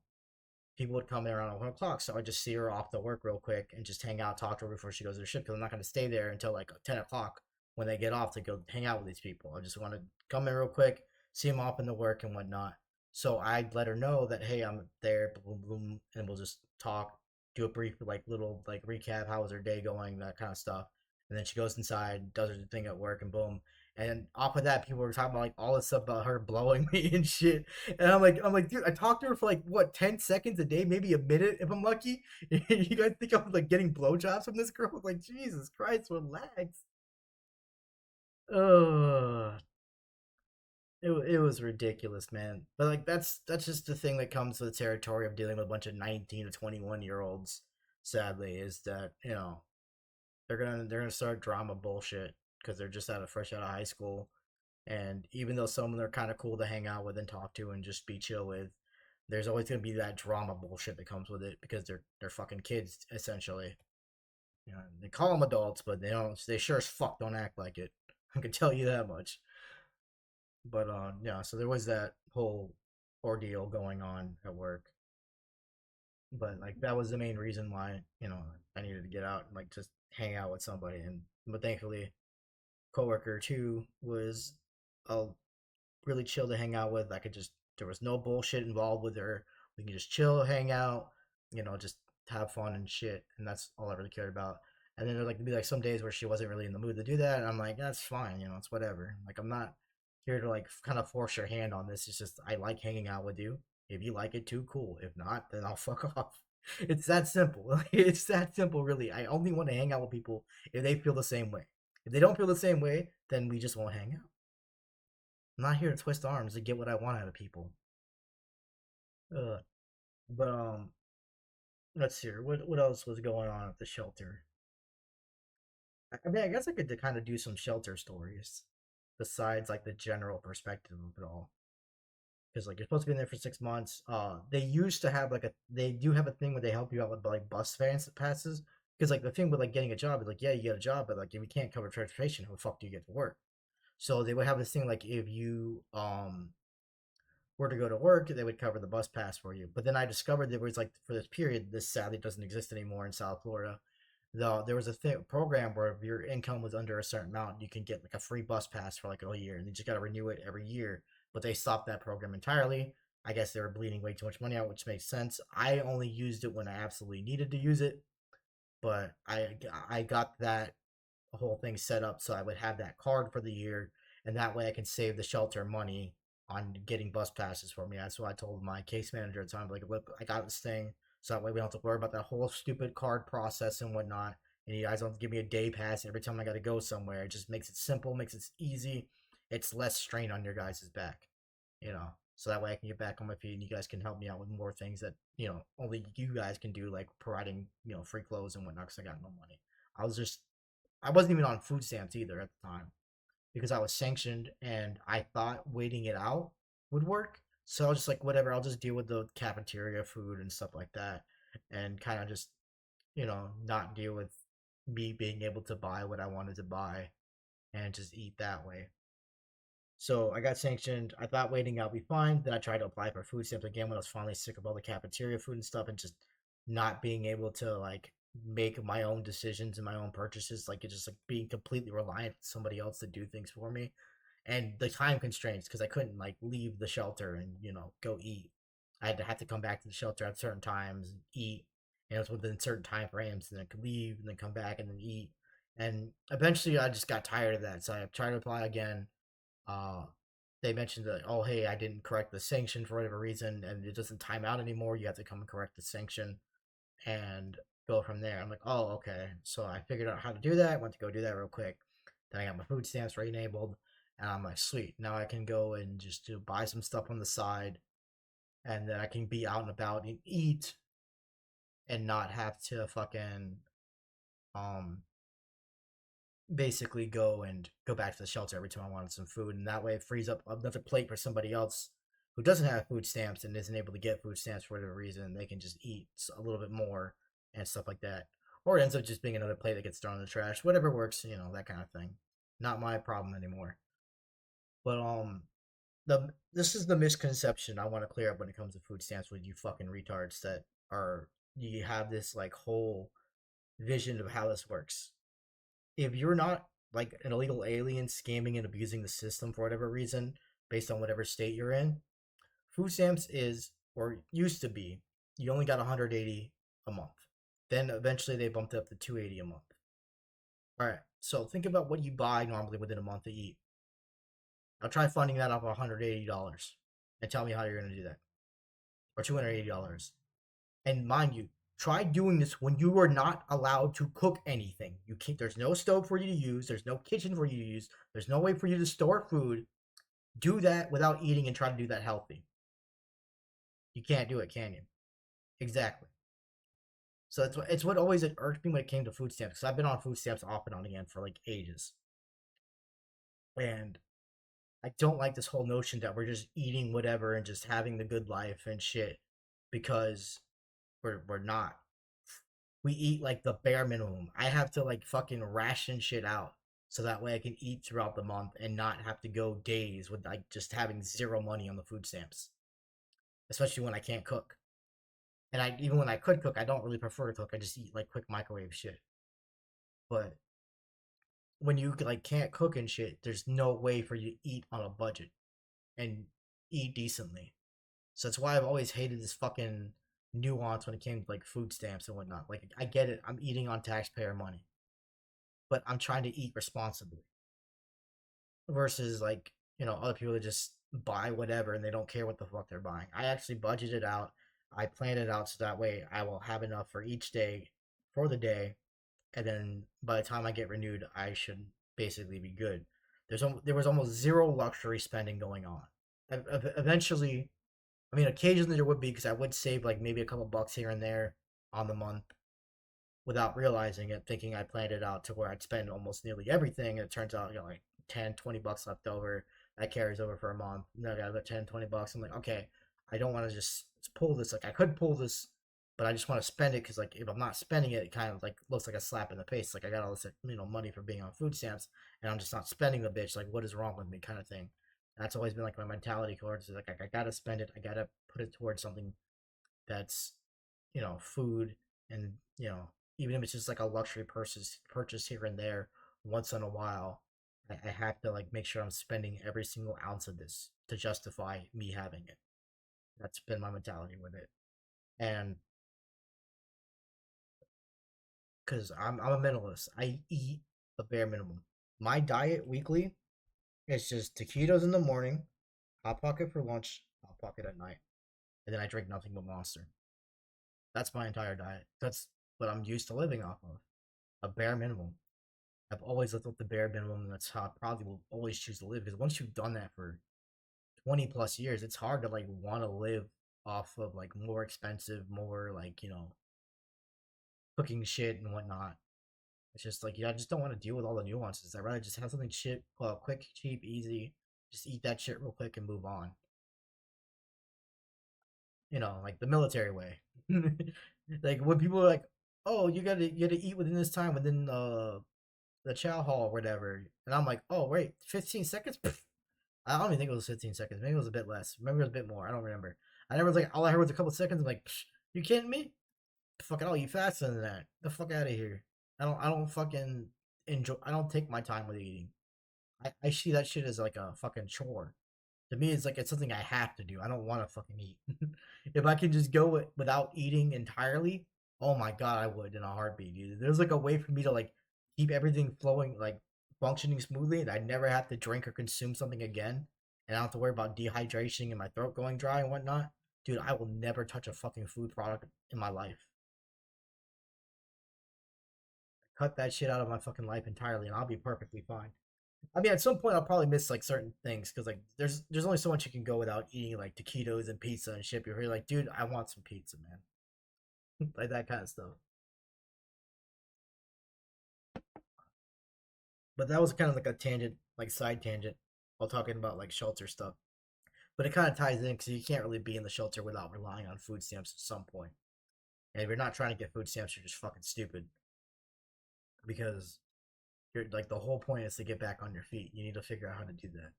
people would come there around 1 o'clock. So I just see her off to work real quick and just hang out, talk to her before she goes to her shift. Because I'm not going to stay there until like 10 o'clock when they get off to go hang out with these people. I just want to come in real quick, see them off in the work and whatnot. So I let her know that hey, I'm there, boom, boom, and we'll just talk, do a brief like little like recap, how was her day going, that kind of stuff. And then she goes inside, does her thing at work, and boom. And off of that, people were talking about like all this stuff about her blowing me and shit. And I'm like, dude, I talked to her for like what 10 seconds a day, maybe a minute if I'm lucky. You guys think I'm like getting blowjobs from this girl? Like, Jesus Christ, relax. Ugh. It was ridiculous, man. But like that's just the thing that comes with the territory of dealing with a bunch of 19 to 21-year-olds. Sadly, is that they're gonna start drama bullshit because they're just fresh out of high school. And even though some of them are kind of cool to hang out with and talk to and just be chill with, there's always gonna be that drama bullshit that comes with it because they're fucking kids essentially. They call them adults, but they don't. They sure as fuck don't act like it. I can tell you that much. But yeah. So there was that whole ordeal going on at work. But like that was the main reason why I needed to get out and like just hang out with somebody. And but thankfully, coworker two was a really chill to hang out with. I could just there was no bullshit involved with her. We can just chill, hang out, just have fun and shit. And that's all I really cared about. And then there like to be like some days where she wasn't really in the mood to do that. And I'm like, that's fine, it's whatever. Like I'm not here to like kind of force your hand on this. It's just I like hanging out with you. If you like it too, cool. If not, then I'll fuck off. It's that simple. It's that simple, really. I only want to hang out with people if they feel the same way. If they don't feel the same way, then we just won't hang out. I'm not here to twist arms to get what I want out of people. But let's see. What else was going on at the shelter? I mean, I guess I could kind of do some shelter stories besides like the general perspective of it all. Because like you're supposed to be in there for 6 months. They used to have they do have a thing where they help you out with like bus fans passes. Because like the thing with like getting a job is like yeah you get a job but like if you can't cover transportation how the fuck do you get to work? So they would have this thing like if you were to go to work, they would cover the bus pass for you. But then I discovered there was like for this period, this sadly doesn't exist anymore in South Florida. Though there was a program where if your income was under a certain amount, you can get like a free bus pass for like a year, and you just got to renew it every year. But they stopped that program entirely. I guess they were bleeding way too much money out, which makes sense. I only used it when I absolutely needed to use it, but I got that whole thing set up so I would have that card for the year, and that way I can save the shelter money on getting bus passes for me. That's what I told my case manager at the time. Like, look, I got this thing, so that way we don't have to worry about that whole stupid card process and whatnot. And you guys don't have to give me a day pass every time I got to go somewhere. It just makes it simple, makes it easy. It's less strain on your guys' back, you know. So that way I can get back on my feet and you guys can help me out with more things that only you guys can do, like providing free clothes and whatnot. Because I got no money. I wasn't even on food stamps either at the time because I was sanctioned and I thought waiting it out would work. So I was just like, whatever, I'll just deal with the cafeteria food and stuff like that and kind of just, not deal with me being able to buy what I wanted to buy and just eat that way. So I got sanctioned. I thought waiting out would be fine. Then I tried to apply for food stamps again when I was finally sick of all the cafeteria food and stuff and just not being able to like make my own decisions and my own purchases. Like it's just like being completely reliant on somebody else to do things for me. And the time constraints because I couldn't like leave the shelter and go eat. I had to come back to the shelter at certain times and eat. And it was within certain time frames, and then I could leave and then come back and then eat. And eventually, I just got tired of that, so I tried to apply again. uh, they mentioned that, oh, hey, I didn't correct the sanction for whatever reason, and it doesn't time out anymore. You have to come and correct the sanction and go from there. I'm like, oh, okay. So I figured out how to do that. I went to go do that real quick. Then I got my food stamps re-enabled, And I'm like, sweet. Now I can go and just buy some stuff on the side, and then I can be out and about and eat, and not have to fucking um basically go back to the shelter every time I wanted some food, and that way it frees up another plate for somebody else who doesn't have food stamps and isn't able to get food stamps for whatever reason. They can just eat a little bit more and stuff like that, or it ends up just being another plate that gets thrown in the trash. Whatever works, that kind of thing. Not my problem anymore. But the this is the misconception I want to clear up when it comes to food stamps with you fucking retards that are you have this like whole vision of how this works. If you're not like an illegal alien scamming and abusing the system for whatever reason, based on whatever state you're in, food stamps is or used to be you only got 180 a month. Then eventually they bumped it up to 280 a month. All right, so think about what you buy normally within a month to eat. I'll try funding that off $180 and tell me how you're going to do that, or $280. And mind you, try doing this when you are not allowed to cook anything. You can't. There's no stove for you to use. There's no kitchen for you to use. There's no way for you to store food. Do that without eating and try to do that healthy. You can't do it, can you? Exactly. So it's what always irked me when it came to food stamps, because I've been on food stamps off and on again for like ages, and I don't like this whole notion that we're just eating whatever and just having the good life and shit because we're not. We eat like the bare minimum. I have to like fucking ration shit out so that way I can eat throughout the month and not have to go days with like just having zero money on the food stamps, especially when I can't cook. And I even when I could cook, I don't really prefer to cook. I just eat like quick microwave shit. But when you like can't cook and shit, there's no way for you to eat on a budget and eat decently. So that's why I've always hated this fucking nuance when it came to like food stamps and whatnot. Like I get it, I'm eating on taxpayer money, but I'm trying to eat responsibly. Versus like, other people that just buy whatever and they don't care what the fuck they're buying. I actually budgeted out. I planned it out so that way I will have enough for each day for the day, and then by the time I get renewed, I should basically be good. There was almost zero luxury spending going on. Eventually, I mean, occasionally there would be because I would save like maybe a couple bucks here and there on the month without realizing it, thinking I planned it out to where I'd spend almost nearly everything. And it turns out, like 10, 20 bucks left over. That carries over for a month. And then I got about 10, 20 bucks. I'm like, okay, I don't want to just pull this. Like, I could pull this, but I just want to spend it because, like, if I'm not spending it, it kind of like looks like a slap in the face. Like, I got all this, money for being on food stamps, and I'm just not spending the bitch. Like, what is wrong with me, kind of thing. And that's always been like my mentality towards it. Like, I gotta spend it. I gotta put it towards something that's food, and even if it's just like a luxury purchase here and there once in a while, I have to like make sure I'm spending every single ounce of this to justify me having it. That's been my mentality with it. And because I'm a minimalist, I eat the bare minimum. My diet weekly is just taquitos in the morning, hot pocket for lunch, hot pocket at night, and then I drink nothing but Monster. That's my entire diet. That's what I'm used to living off of. A bare minimum. I've always lived with the bare minimum, and that's how I probably will always choose to live. Because once you've done that for 20 plus years, it's hard to like want to live off of like more expensive, more like cooking shit and whatnot. It's just like I just don't want to deal with all the nuances. I'd rather just have something shit, quick, cheap, easy. Just eat that shit real quick and move on. Like the military way. Like when people are like, "Oh, you gotta eat within this time within the chow hall or whatever," and I'm like, "Oh wait, 15 seconds." I don't even think it was 15 seconds. Maybe it was a bit less. Maybe it was a bit more. I don't remember. I never was like all I heard was a couple seconds. I'm like, you kidding me? Fucking, I'll eat faster than that. The fuck out of here. I don't fucking enjoy. I don't take my time with eating. I see that shit as like a fucking chore. To me, it's like it's something I have to do. I don't want to fucking eat. If I could just go without eating entirely, oh my god, I would in a heartbeat, dude. There's like a way for me to like keep everything flowing, like functioning smoothly, and I never have to drink or consume something again, and I don't have to worry about dehydration and my throat going dry and whatnot. Dude, I will never touch a fucking food product in my life. Cut that shit out of my fucking life entirely, and I'll be perfectly fine. I mean, at some point I'll probably miss like certain things because like there's only so much you can go without eating like taquitos and pizza and shit. You're like, dude, I want some pizza, man. Like that kind of stuff. But that was kind of like a tangent, like side tangent, while talking about like shelter stuff. But it kind of ties in because you can't really be in the shelter without relying on food stamps at some point. And if you're not trying to get food stamps, you're just fucking stupid because you're like the whole point is to get back on your feet. You need to figure out how to do that.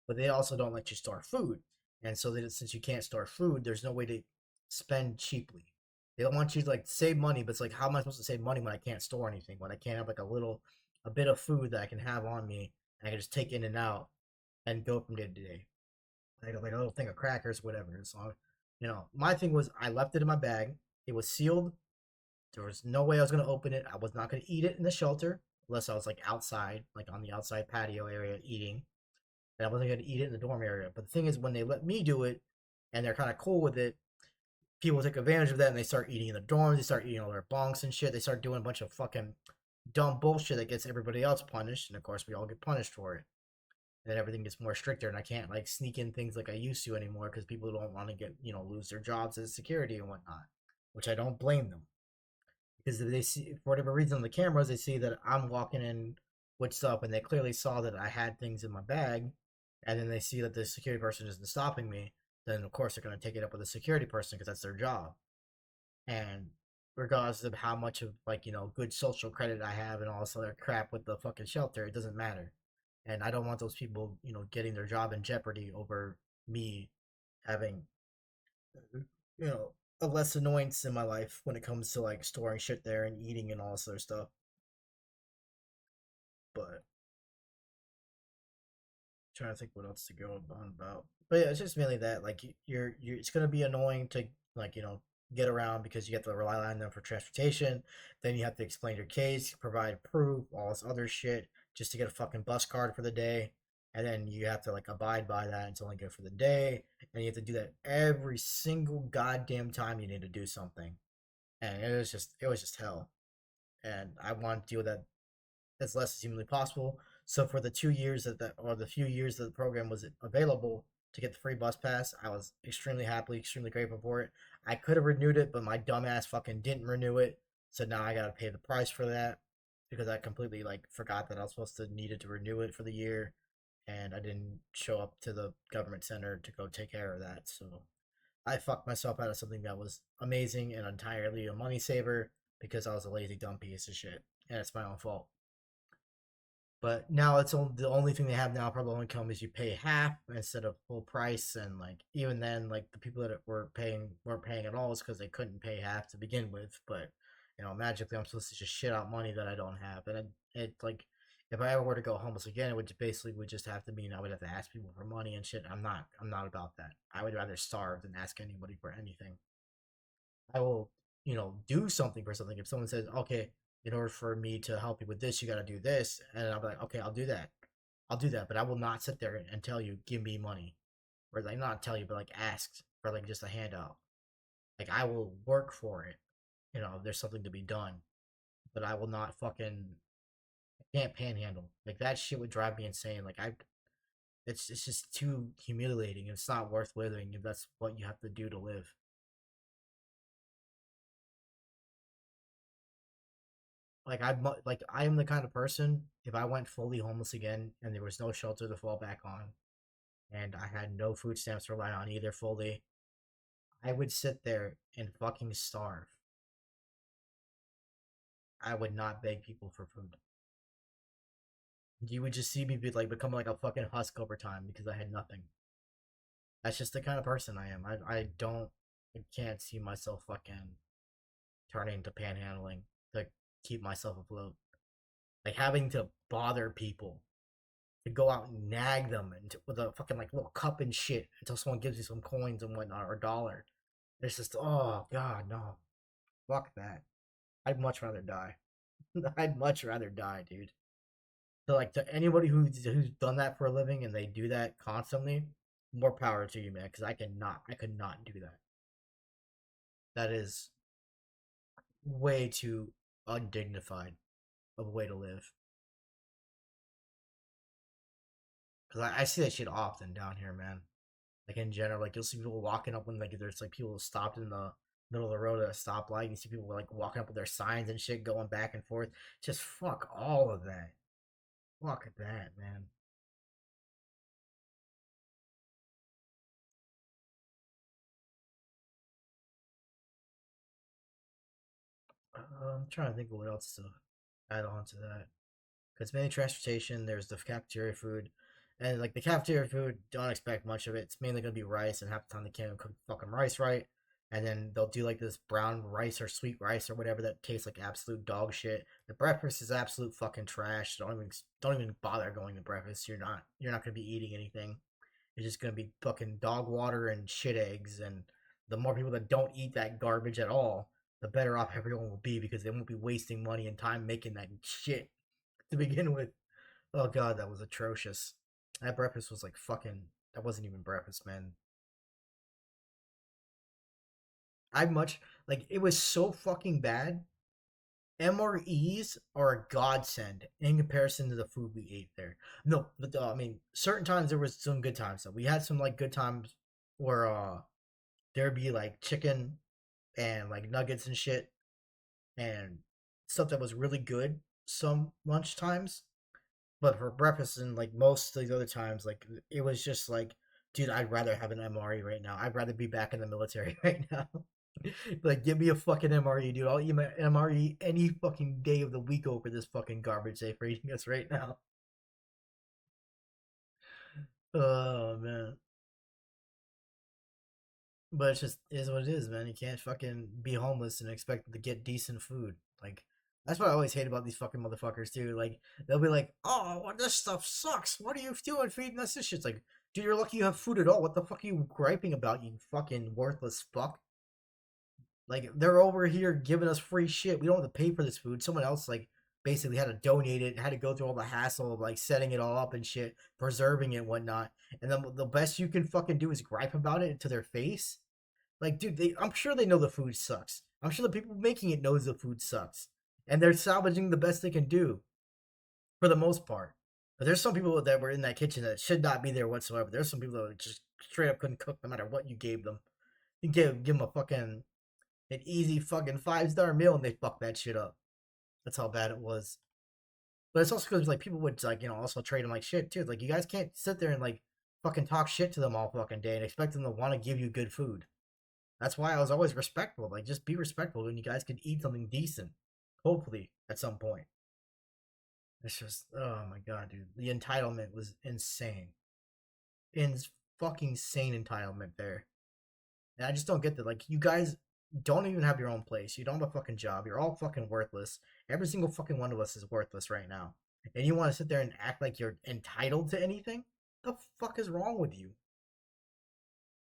But they also don't let you store food, and so that since you can't store food, there's no way to spend cheaply. They don't want you to like save money, but it's like how am I supposed to save money when I can't store anything? When I can't have like a bit of food that I can have on me and I can just take in and out and go from day to day. Like a little thing of crackers, whatever. So, my thing was I left it in my bag. It was sealed. There was no way I was gonna open it. I was not gonna eat it in the shelter unless I was like outside, like on the outside patio area eating. And I wasn't gonna eat it in the dorm area. But the thing is, when they let me do it, and they're kind of cool with it, people take advantage of that and they start eating in the dorms. They start eating all their bonks and shit. They start doing a bunch of fucking dumb bullshit that gets everybody else punished, and of course we all get punished for it. And then everything gets more stricter, and I can't like sneak in things like I used to anymore because people don't want to get lose their jobs as security and whatnot, which I don't blame them because if they see for whatever reason on the cameras they see that I'm walking in with stuff and they clearly saw that I had things in my bag, and then they see that the security person isn't stopping me, then of course they're going to take it up with the security person because that's their job. And regardless of how much of like good social credit I have and all this other crap with the fucking shelter, it doesn't matter. And I don't want those people getting their job in jeopardy over me having you know a less annoyance in my life when it comes to like storing shit there and eating and all this other stuff. But trying to think what else to go on about. But yeah, it's just mainly that like you're it's gonna be annoying to like get around because you have to rely on them for transportation. Then you have to explain your case, provide proof, all this other shit just to get a fucking bus card for the day. And then you have to like abide by that. It's only good for the day, and you have to do that every single goddamn time you need to do something. And it was just hell. And I want to deal with that as less as humanly possible. So for the 2 years or the few years that the program was available to get the free bus pass, I was extremely happy, extremely grateful for it. I could have renewed it, but my dumbass fucking didn't renew it. So now I gotta pay the price for that because I completely like forgot that I was supposed to needed to renew it for the year, and I didn't show up to the government center to go take care of that. So I fucked myself out of something that was amazing and entirely a money saver because I was a lazy dumb piece of shit, and it's my own fault. But now it's only the only thing they have now for low income is you pay half instead of full price, and like even then, like the people that were paying weren't paying at all is because they couldn't pay half to begin with. But magically, I'm supposed to just shit out money that I don't have, and it like if I ever were to go homeless again, it would basically would just have to mean I would have to ask people for money and shit. I'm not about that. I would rather starve than ask anybody for anything. I will, do something for something. If someone says, okay, in order for me to help you with this, you got to do this. And I'll be like, okay, I'll do that. I'll do that. But I will not sit there and tell you, give me money. Or like, not tell you, but like ask for like just a handout. Like, I will work for it. If there's something to be done. But I will not fucking, I can't panhandle. Like, that shit would drive me insane. Like, it's just too humiliating. It's not worth living if that's what you have to do to live. Like I am the kind of person if I went fully homeless again and there was no shelter to fall back on and I had no food stamps to rely on either fully, I would sit there and fucking starve. I would not beg people for food. You would just see me be like become like a fucking husk over time because I had nothing. That's just the kind of person I am. I can't see myself fucking turning to panhandling to keep myself afloat. Like having to bother people to go out and nag them and with a fucking like little cup and shit until someone gives you some coins and whatnot or a dollar. It's just oh god no, fuck that. I'd much rather die. I'd much rather die, dude. So like to anybody who's done that for a living and they do that constantly, more power to you, man. Because I could not do that. That is way too undignified of a way to live. because I see that shit often down here, man. Like in general, like you'll see people walking up when like there's like people stopped in the middle of the road at a stoplight. You see people like walking up with their signs and shit, going back and forth. Just fuck all of that. Fuck that, man. I'm trying to think of what else to add on to that. Because mainly transportation, there's the cafeteria food, and like the cafeteria food, don't expect much of it. It's mainly gonna be rice, and half the time they can't even cook fucking rice right. And then they'll do like this brown rice or sweet rice or whatever that tastes like absolute dog shit. The breakfast is absolute fucking trash. Don't even bother going to breakfast. You're not gonna be eating anything. It's just gonna be fucking dog water and shit eggs. And the more people that don't eat that garbage at all, the better off everyone will be because they won't be wasting money and time making that shit to begin with. Oh god, that was atrocious. That breakfast was like fucking. That wasn't even breakfast, man. I much like it was so fucking bad. MREs are a godsend in comparison to the food we ate there. No, but I mean, certain times there was some good times. So we had some like good times where there'd be like chicken and like nuggets and shit and stuff that was really good some lunch times. But for breakfast and like most of the other times, like it was just like, dude, I'd rather have an MRE right now. I'd rather be back in the military right now. Like, give me a fucking MRE, dude. I'll eat my MRE any fucking day of the week over this fucking garbage they are eating us right now. Oh man. But it's just is what it is, man. You can't fucking be homeless and expect to get decent food. Like that's what I always hate about these fucking motherfuckers too. Like they'll be like, "Oh, well, this stuff sucks. What are you doing feeding us this shit?" It's like, dude, you're lucky you have food at all. What the fuck are you griping about? You fucking worthless fuck. Like they're over here giving us free shit. We don't have to pay for this food. Someone else like basically had to donate it, had to go through all the hassle of like setting it all up and shit, preserving it and whatnot. And then the best you can fucking do is gripe about it to their face. Like, dude, I'm sure they know the food sucks. I'm sure the people making it knows the food sucks, and they're salvaging the best they can do for the most part. But there's some people that were in that kitchen that should not be there whatsoever. There's some people that just straight up couldn't cook no matter what you gave them. You give them a fucking an easy fucking 5-star meal and they fuck that shit up. That's how bad it was. But it's also because like people would like also trade them like shit too. Like you guys can't sit there and like fucking talk shit to them all fucking day and expect them to want to give you good food. That's why I was always respectful. Like, just be respectful when you guys can eat something decent. Hopefully, at some point. It's just, oh my god, dude. The entitlement was insane. In fucking insane entitlement there. And I just don't get that. Like, you guys don't even have your own place. You don't have a fucking job. You're all fucking worthless. Every single fucking one of us is worthless right now. And you want to sit there and act like you're entitled to anything? The fuck is wrong with you?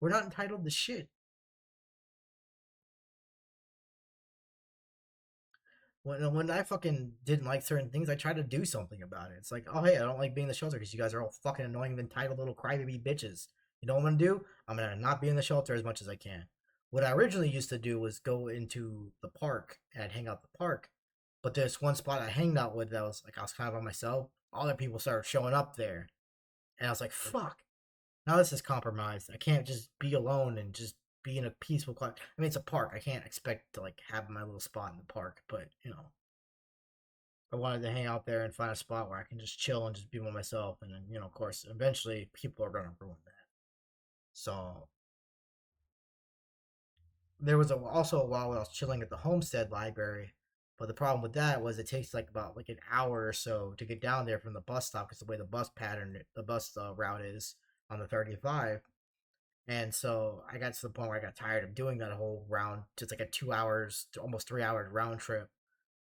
We're not entitled to shit. When I fucking didn't like certain things, I tried to do something about it. It's like, oh hey, I don't like being in the shelter because you guys are all fucking annoying, entitled little crybaby bitches. You know what I'm gonna do? I'm gonna not be in the shelter as much as I can. What I originally used to do was go into the park and I'd hang out at the park. But there's one spot I hanged out with that was like I was kind of by myself. All the people started showing up there, and I was like, fuck. Now this is compromised. I can't just be alone and just be in a peaceful quiet. I mean, it's a park. I can't expect to like have my little spot in the park, but I wanted to hang out there and find a spot where I can just chill and just be by myself. And then, of course, eventually people are going to ruin that. So there was also a while when I was chilling at the Homestead Library. But the problem with that was it takes like about like an hour or so to get down there from the bus stop because the way the bus route is on the 35. And so I got to the point where I got tired of doing that whole round, just like a 2 hours to almost 3 hour round trip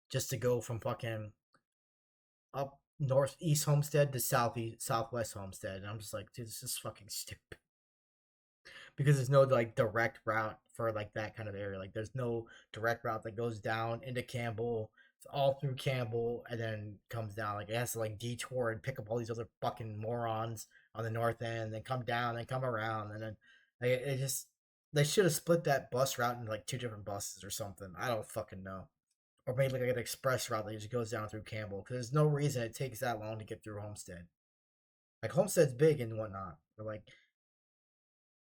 just to go from fucking up northeast Homestead to southeast southwest Homestead, and I'm just like, dude, this is fucking stupid. Because there's no like direct route for like that kind of area. Like there's no direct route that goes down into Campbell. It's all through Campbell and then comes down. Like it has to like detour and pick up all these other fucking morons on the north end, then come down, then come around, and then like, it just they should have split that bus route into like two different buses or something. I don't fucking know. Or maybe like an express route that just goes down through Campbell because there's no reason it takes that long to get through Homestead. Like Homestead's big and whatnot, but like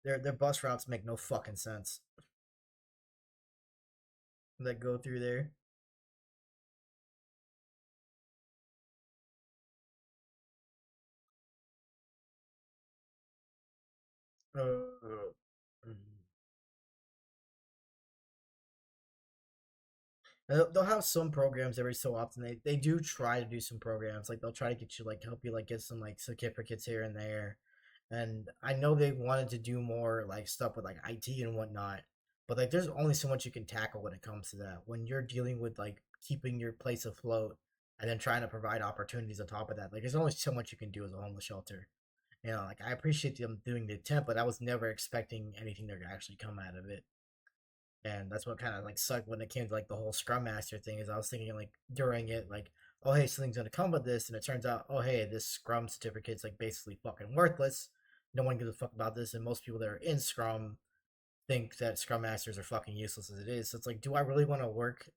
their bus routes make no fucking sense that go through there. Mm. They'll have some programs every so often. They do try to do some programs. Like they'll try to get you like help you like get some like certificates here and there. And I know they wanted to do more like stuff with like IT and whatnot. But like there's only so much you can tackle when it comes to that. When you're dealing with like keeping your place afloat and then trying to provide opportunities on top of that. Like there's only so much you can do as a homeless shelter. You know, like I appreciate them doing the attempt, but I was never expecting anything to actually come out of it. And that's what kind of like sucked when it came to like the whole Scrum Master thing. Is I was thinking like during it, like, oh hey, something's gonna come with this, and it turns out, oh hey, this Scrum certificate's like basically fucking worthless. No one gives a fuck about this, and most people that are in Scrum think that Scrum Masters are fucking useless as it is. So it's like, do I really want to work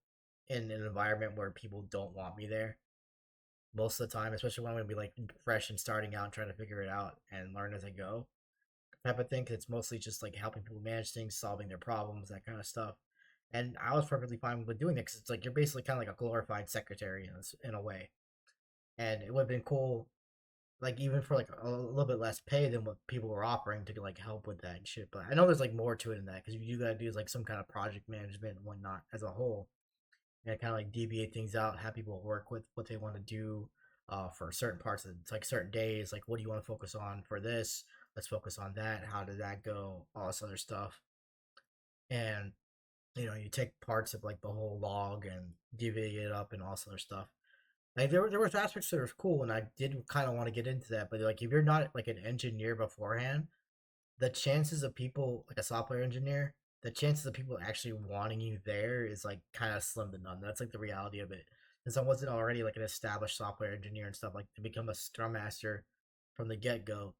in an environment where people don't want me there most of the time, especially when I'm gonna be like fresh and starting out and trying to figure it out and learn as I go? Type of thing. Cause it's mostly just like helping people manage things, solving their problems, that kind of stuff. And I was perfectly fine with doing it because it's like you're basically kind of like a glorified secretary in a way. And it would have been cool, like even for like a little bit less pay than what people were offering to like help with that and shit. But I know there's like more to it than that because you gotta do is like some kind of project management and whatnot as a whole, and kind of like deviate things out, have people work with what they want to do for certain parts of it's like certain days. Like, what do you want to focus on for this? Let's focus on that. How did that go? All this other stuff. And you take parts of like the whole log and deviate it up and all this other stuff. Like there was aspects that were cool, and I did kind of want to get into that. But like, if you're not like an engineer beforehand, the chances of people like a software engineer, the chances of people actually wanting you there is like kind of slim to none. That's like the reality of it. Since I wasn't already like an established software engineer and stuff, like to become a scrum master from the get go,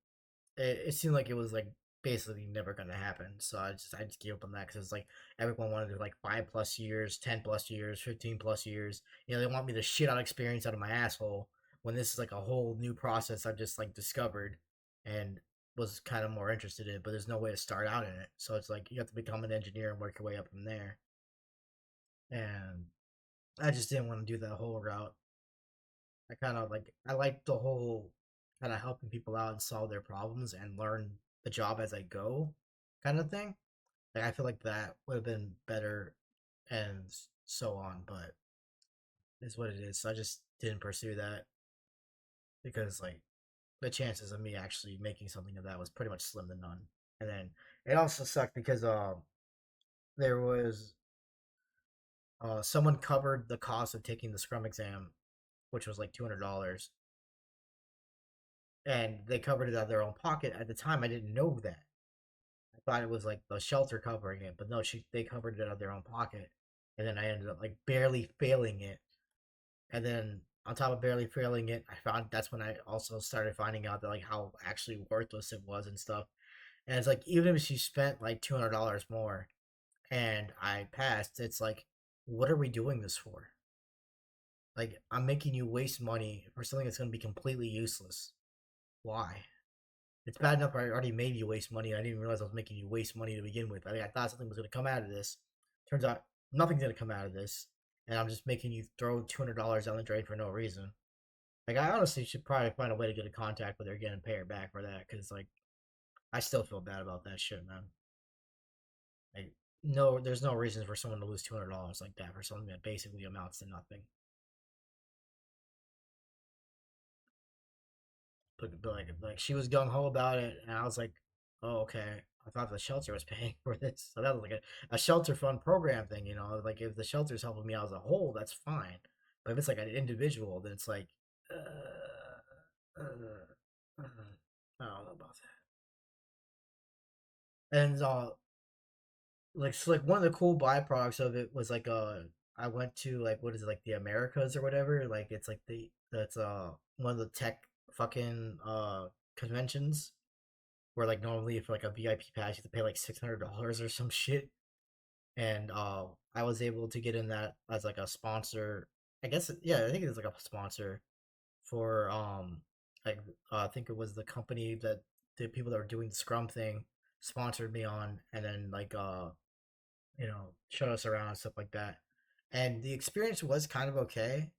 it seemed like it was like basically never gonna happen. So I just gave up on that because it's like everyone wanted to like 5 plus years, 10 plus years, 15 plus years. They want me to shit out experience out of my asshole when this is like a whole new process I've just like discovered and was kind of more interested in. But there's no way to start out in it, so it's like you have to become an engineer and work your way up from there. And I just didn't want to do that whole route. I like the whole kind of helping people out and solve their problems and learn the job as I go kind of thing. Like I feel like that would have been better and so on, but it's what it is. So I just didn't pursue that because like the chances of me actually making something of that was pretty much slim to none. And then it also sucked because there was someone covered the cost of taking the Scrum exam, which was like $200, and they covered it out of their own pocket. At the time, I didn't know that. I thought it was like the shelter covering it, but no, they covered it out of their own pocket. And then I ended up like barely failing it. And then on top of barely failing it, I found that's when I also started finding out that like how actually worthless it was and stuff. And it's like even if she spent like $200 more and I passed, it's like, what are we doing this for? Like I'm making you waste money for something that's going to be completely useless. Why? It's bad enough I already made you waste money. I didn't realize I was making you waste money to begin with. I mean, I thought something was going to come out of this. Turns out nothing's going to come out of this, and I'm just making you throw $200 down the drain for no reason. Like, I honestly should probably find a way to get in contact with her again and pay her back for that, because like I still feel bad about that shit, man. Like, no, there's no reason for someone to lose $200 like that for something that basically amounts to nothing. But like she was gung ho about it, and I was like, oh okay. I thought the shelter was paying for this, so that was like a shelter fund program thing, Like if the shelter's helping me out as a whole, that's fine. But if it's like an individual, then it's like, I don't know about that. And like so like one of the cool byproducts of it was like I went to like what is it like the Americas or whatever, like it's like that's one of the tech fucking conventions where like normally for like a VIP pass you have to pay like $600 or some shit. And I was able to get in that as like a sponsor. I guess yeah, I think it was like a sponsor for like I think it was the company that the people that were doing the Scrum thing sponsored me on, and then like showed us around and stuff like that. And the experience was kind of okay,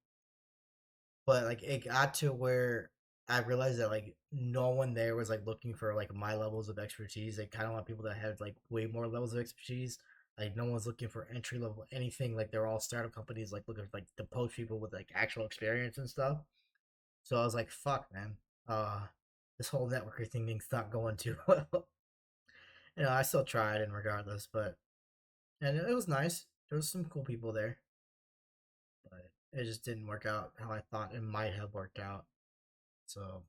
but like it got to where I realized that like no one there was like looking for like my levels of expertise. They kind of want people that had like way more levels of expertise. Like no one's looking for entry level anything. Like they're all startup companies like looking for like to poach people with like actual experience and stuff. So I was like, fuck, man. Uh, this whole networking thing's not going too well. I still tried and regardless, but and it was nice. There was some cool people there, but it just didn't work out how I thought it might have worked out. So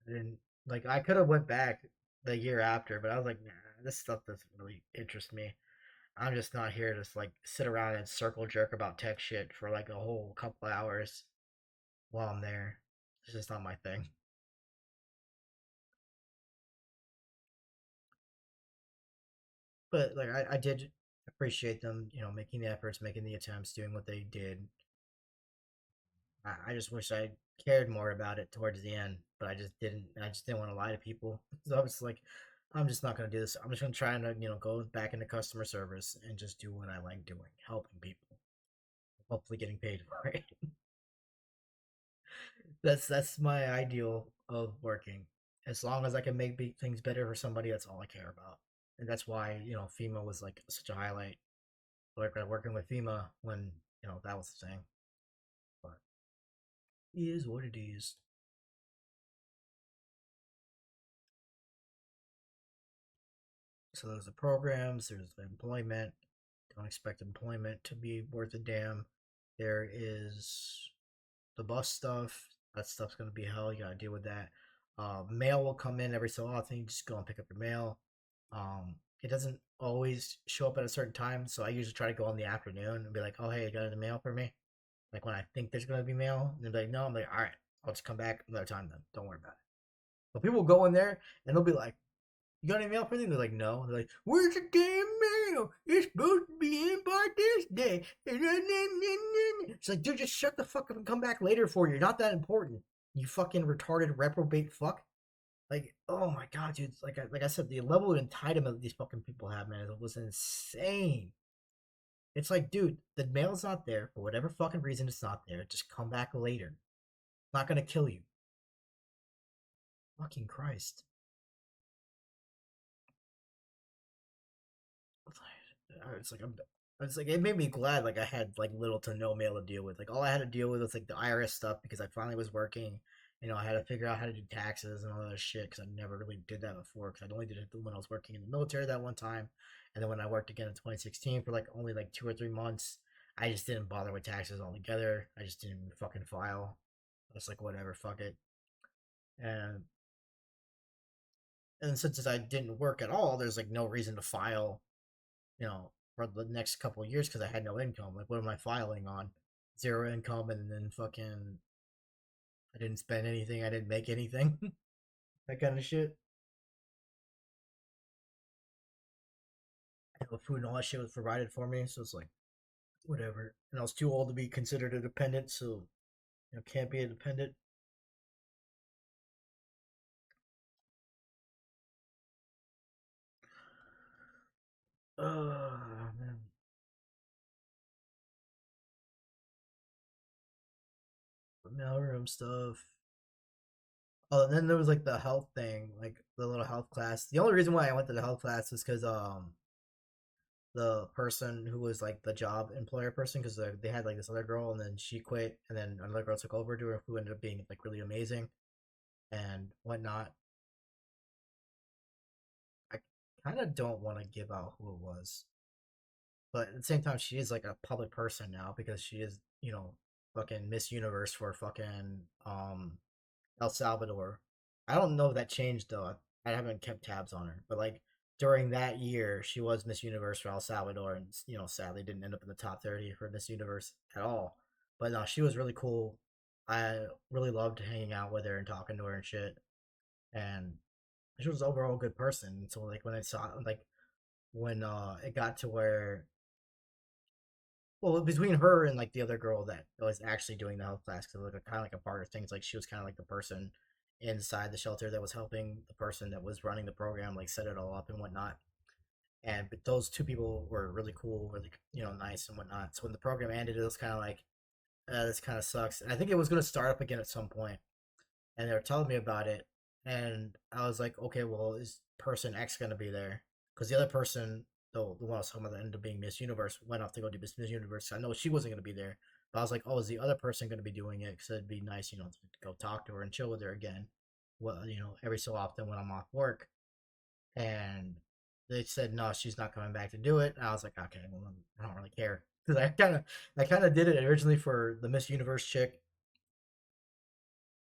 I didn't like. I could have went back the year after, but I was like, nah, this stuff doesn't really interest me. I'm just not here to like sit around and circle jerk about tech shit for like a whole couple of hours while I'm there. It's just not my thing. But like I did appreciate them, making the efforts, making the attempts, doing what they did. I just wish I cared more about it towards the end, but I just didn't. I just didn't want to lie to people. So I was like, I'm just not gonna do this. I'm just gonna try and go back into customer service and just do what I like doing, helping people, hopefully getting paid for it. That's my ideal of working. As long as I can make things better for somebody, that's all I care about. And that's why FEMA was like such a highlight. Like working with FEMA when that was the thing. But it is what it is. So there's the programs, there's the employment. Don't expect employment to be worth a damn. There is the bus stuff. That stuff's gonna be hell. You gotta deal with that. Mail will come in every so often. You just go and pick up your mail. It doesn't always show up at a certain time, so I usually try to go in the afternoon and be like, "Oh, hey, you got any mail for me?" Like when I think there's gonna be mail, and they're like, "No," I'm like, "All right, I'll just come back another time then. Don't worry about it." But people will go in there and they'll be like, "You got any mail for me?" They're like, "No." They're like, "Where's the damn mail? It's supposed to be in by this day." It's like, dude, just shut the fuck up and come back later for you. You're not that important. You fucking retarded reprobate fuck. Like, oh my god, dude. Like I said, the level of entitlement that these fucking people have, man, it was insane. It's like, dude, the mail's not there for whatever fucking reason. It's not there. Just come back later. It's not gonna kill you. Fucking Christ. It's like I'm. It's like it made me glad. Like I had like little to no mail to deal with. Like all I had to deal with was like the IRS stuff because I finally was working. I had to figure out how to do taxes and all that shit because I never really did that before. Because I only did it when I was working in the military that one time, and then when I worked again in 2016 for like only like 2 or 3 months, I just didn't bother with taxes altogether. I just didn't fucking file. I was like, whatever, fuck it. And and since I didn't work at all, there's like no reason to file for the next couple of years because I had no income. Like, what am I filing on? Zero income, and then fucking, I didn't spend anything, I didn't make anything, that kind of shit. And the food and all that shit was provided for me, so it's like, whatever. And I was too old to be considered a dependent, so can't be a dependent. Man. The mailroom stuff. Oh, and then there was like the health thing, like the little health class. The only reason why I went to the health class was because the person who was like the job employer person because they had like this other girl and then she quit and then another girl took over to her who ended up being like really amazing and whatnot. I kind of don't want to give out who it was, but at the same time, she is like a public person now because she is fucking Miss Universe for fucking El Salvador. I don't know if that changed though. I haven't kept tabs on her, but like during that year, she was Miss Universe for El Salvador, and sadly didn't end up in the top 30 for Miss Universe at all. But no, she was really cool. I really loved hanging out with her and talking to her and shit. And she was overall a good person. So like when I saw like when it got to where well between her and like the other girl that was actually doing the health class because like kind of like a part of things like she was kind of like the person inside the shelter that was helping the person that was running the program like set it all up and whatnot. And but those two people were really cool, really nice and whatnot. So when the program ended, it was kind of like this kind of sucks. And I think it was going to start up again at some point, and they were telling me about it, and I was like, okay, well, is person X going to be there? Because the other person, the one I was talking about that ended up being Miss Universe, went off to go do Miss Universe. I know she wasn't going to be there, but I was like, oh, is the other person going to be doing it? Because it'd be nice, to go talk to her and chill with her again. Well, every so often when I'm off work, and they said no, she's not coming back to do it. And I was like, okay, well, I don't really care because I kind of did it originally for the Miss Universe chick.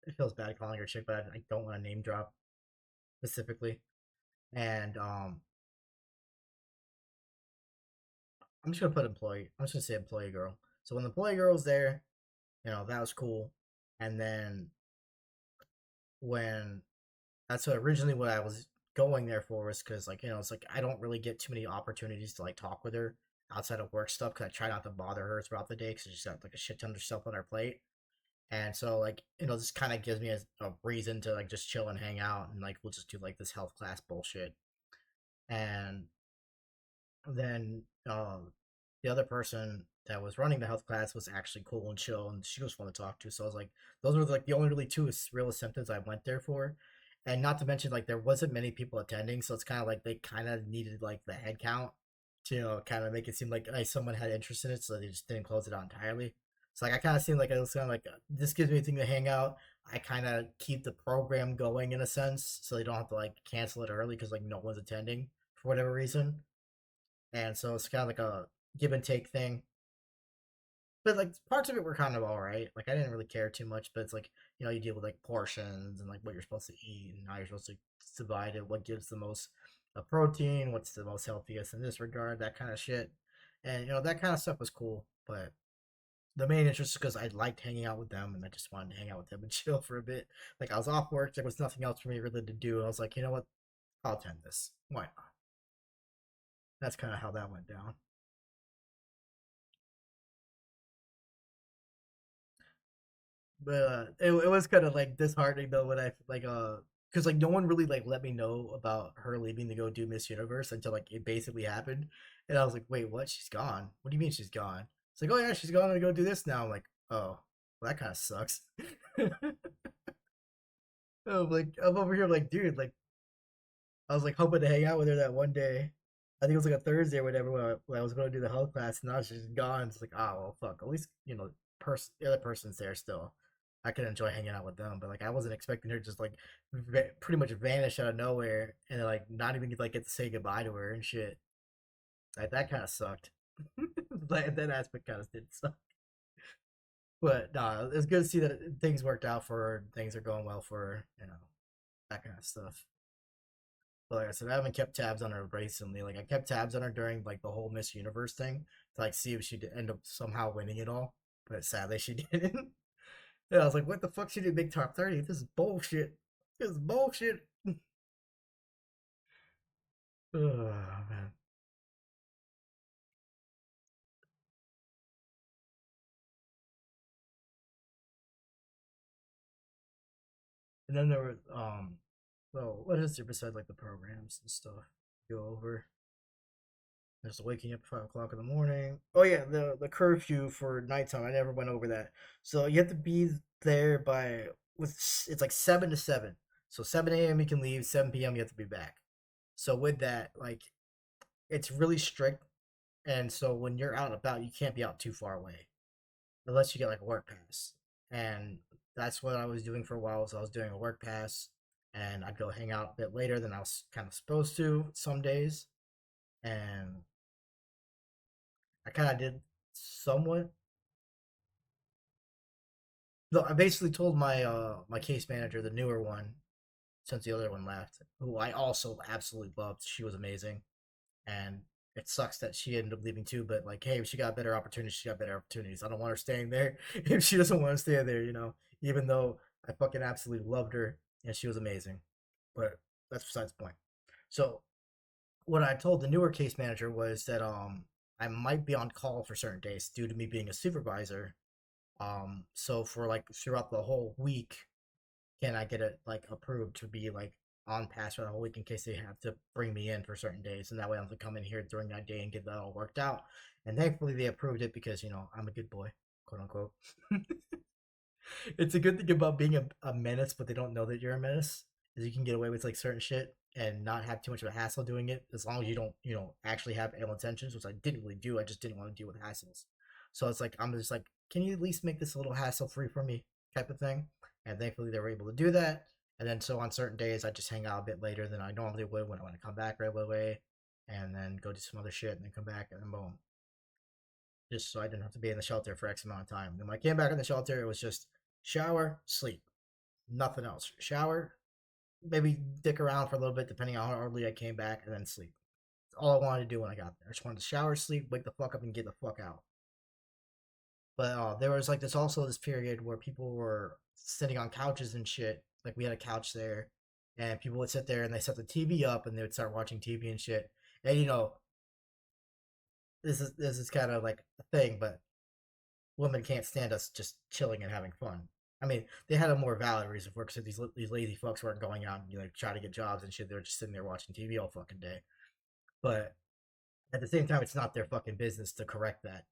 It feels bad calling her chick, but I don't want to name drop specifically. And I'm just gonna put employee. I'm just gonna say employee girl. So when the employee girl was there, that was cool. And then when that's originally what I was going there for was because it's like I don't really get too many opportunities to like talk with her outside of work stuff because I try not to bother her throughout the day because she's got like a shit ton of stuff on her plate. And so like this kind of gives me a reason to like just chill and hang out and like we'll just do like this health class bullshit. And then the other person that was running the health class was actually cool and chill, and she was fun to talk to. So I was like, those were like the only really two real symptoms I went there for, and not to mention like there wasn't many people attending, so it's kind of like they kind of needed like the head count to kind of make it seem like someone had interest in it, so they just didn't close it out entirely. So like I kind of seemed like it was kind of like this gives me a thing to hang out. I kind of keep the program going in a sense, so they don't have to like cancel it early because like no one's attending for whatever reason, and so it's kind of like a give and take thing. But like parts of it were kind of all right. Like I didn't really care too much, but it's like you deal with like portions and like what you're supposed to eat and how you're supposed to divide it, what gives the most protein, what's the most healthiest in this regard, that kind of shit. And that kind of stuff was cool, but the main interest is because I liked hanging out with them and I just wanted to hang out with them and chill for a bit. Like I was off work, there was nothing else for me really to do. I was like, you know what, I'll attend this. Why not? That's kind of how that went down. But it was kind of like disheartening though when I like because like no one really like let me know about her leaving to go do Miss Universe until like it basically happened, and I was like, wait, what? She's gone? What do you mean she's gone? It's like, oh yeah, she's gone to go do this now. I'm like, oh, well, that kind of sucks. I'm over here like, dude, like I was like hoping to hang out with her that one day. I think it was like a Thursday or whatever when I was going to do the health class, and now she's gone. It's like, oh well, fuck. At least the other person's there still. I can enjoy hanging out with them, but like I wasn't expecting her to just like pretty much vanish out of nowhere and like not even like get to say goodbye to her and shit. Like that kind of sucked. Like, that aspect kind of did suck. But nah, it's good to see that things worked out for her. Things are going well for her. That kind of stuff. But like I said, I haven't kept tabs on her recently. Like I kept tabs on her during like the whole Miss Universe thing to like see if she'd end up somehow winning it all. But sadly, she didn't. And I was like, "What the fuck? She did big top 30. This is bullshit. This is bullshit." Oh man. And then there was well, what is there besides like the programs and stuff? Go over. There's waking up at 5 o'clock in the morning. Oh yeah, the curfew for nighttime. I never went over that. So you have to be there by with it's like 7 to 7. So 7 a.m. you can leave. 7 p.m. you have to be back. So with that, like it's really strict. And so when you're out and about, you can't be out too far away unless you get like a work pass. And that's what I was doing for a while. So I was doing a work pass, and I'd go hang out a bit later than I was kind of supposed to some days. And I kind of did somewhat. No, I basically told my case manager, the newer one, since the other one left, who I also absolutely loved. She was amazing, and it sucks that she ended up leaving too. But like, hey, if she got better opportunities, she got better opportunities. I don't want her staying there if she doesn't want to stay there. Even though I fucking absolutely loved her and she was amazing. But that's besides the point. So what I told the newer case manager was that I might be on call for certain days due to me being a supervisor. So for like throughout the whole week, can I get it like approved to be like on pass for the whole week in case they have to bring me in for certain days, and that way I have to come in here during that day and get that all worked out. And thankfully they approved it because I'm a good boy, quote unquote. It's a good thing about being a menace, but they don't know that you're a menace. Is you can get away with like certain shit and not have too much of a hassle doing it, as long as you don't, actually have ill intentions, which I didn't really do. I just didn't want to deal with hassles. So it's like I'm just like, can you at least make this a little hassle free for me, type of thing. And thankfully they were able to do that. And then so on certain days I just hang out a bit later than I normally would when I want to come back right away, and then go do some other shit and then come back and then boom, just so I didn't have to be in the shelter for X amount of time. And when I came back in the shelter, it was just shower, sleep, nothing else. Shower, maybe dick around for a little bit, depending on how early I came back, and then sleep. That's all I wanted to do when I got there. I just wanted to shower, sleep, wake the fuck up, and get the fuck out. But there was like this also this period where people were sitting on couches and shit. Like we had a couch there, and people would sit there and they set the TV up and they would start watching TV and shit. And this is kind of like a thing, but women can't stand us just chilling and having fun. I mean, they had a more valid reason for it because these lazy fucks weren't going out and try to get jobs and shit. They were just sitting there watching TV all fucking day. But at the same time, it's not their fucking business to correct that.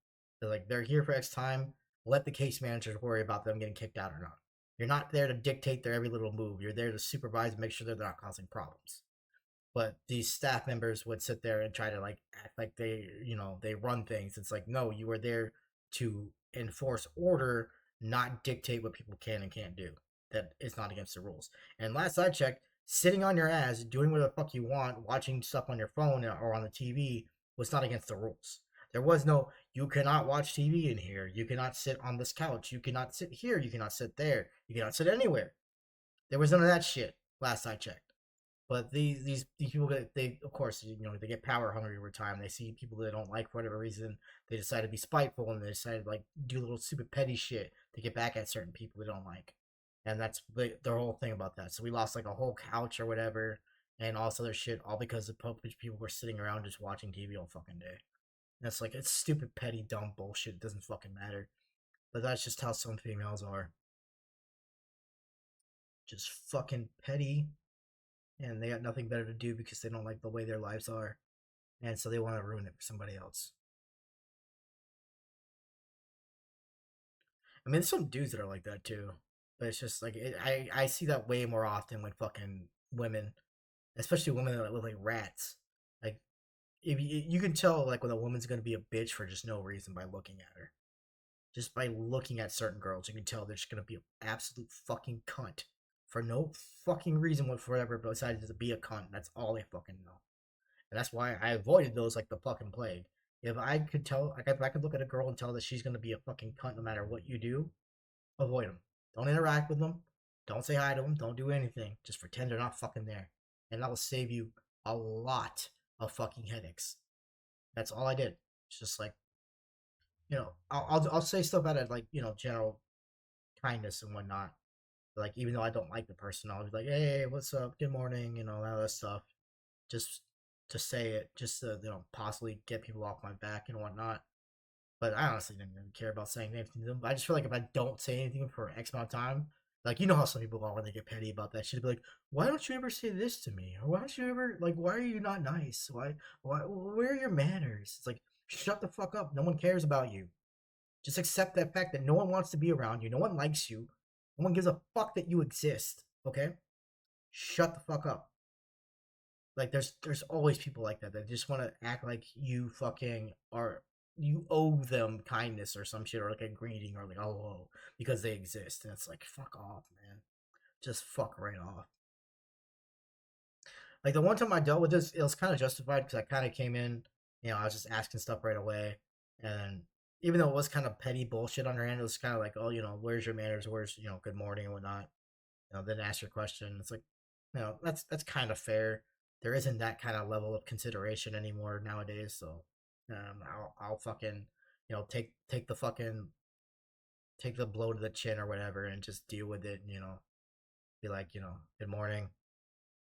They're here for X time. Let the case managers worry about them getting kicked out or not. You're not there to dictate their every little move. You're there to supervise and make sure that they're not causing problems. But these staff members would sit there and try to like act like they run things. It's like, no, you are there to enforce order, not dictate what people can and can't do. That is not against the rules. And last I checked, sitting on your ass doing whatever the fuck you want, watching stuff on your phone or on the TV was not against the rules. There was no, you cannot watch TV in here, you cannot sit on this couch, you cannot sit here, you cannot sit there, you cannot sit anywhere. There was none of that shit last I checked. But these people get, they of course, they get power hungry over time. They see people that they don't like for whatever reason. They decide to be spiteful and they decide to like do little stupid petty shit to get back at certain people they don't like. And that's their whole thing about that. So we lost like a whole couch or whatever, and all this other shit, all because the people were sitting around just watching TV all fucking day. And it's like it's stupid, petty, dumb bullshit. It doesn't fucking matter. But that's just how some females are. Just fucking petty, and they got nothing better to do because they don't like the way their lives are, and so they want to ruin it for somebody else. I mean, there's some dudes that are like that too, but it's just like I see that way more often with fucking women, especially women that look like rats. Like if you can tell like when a woman's gonna be a bitch for just no reason by looking at her. Just by looking at certain girls, you can tell they're just gonna be an absolute fucking cunt for no fucking reason whatsoever besides to be a cunt. That's all they fucking know. And that's why I avoided those like the fucking plague. If I could tell, like, if I could look at a girl and tell that she's gonna be a fucking cunt no matter what you do, avoid them. Don't interact with them. Don't say hi to them. Don't do anything. Just pretend they're not fucking there, and that will save you a lot of fucking headaches. That's all I did. It's just like I'll say stuff out of like general kindness and whatnot. Like even though I don't like the person, I'll be like, hey, what's up? Good morning, all that stuff. Just to say it, just to possibly get people off my back and whatnot. But I honestly didn't even care about saying anything to them. I just feel like if I don't say anything for X amount of time, like how some people are when they get petty about that shit, be like, why don't you ever say this to me? Or why don't you ever like why are you not nice? Why where are your manners? It's like shut the fuck up. No one cares about you. Just accept that fact that no one wants to be around you. No one likes you. No one gives a fuck that you exist. Okay? Shut the fuck up. Like there's always people like that just want to act like you fucking are you owe them kindness or some shit or like a greeting or like oh because they exist, and it's like fuck off, man. Just fuck right off. Like the one time I dealt with this, it was kind of justified because I kind of came in, I was just asking stuff right away, and even though it was kind of petty bullshit on her end, it was kind of like, oh, where's your manners? Where's good morning and whatnot. Then ask your question. It's like, that's kind of fair. There isn't that kind of level of consideration anymore nowadays. So, I'll fucking, take the fucking take the blow to the chin or whatever and just deal with it. And, be like, good morning,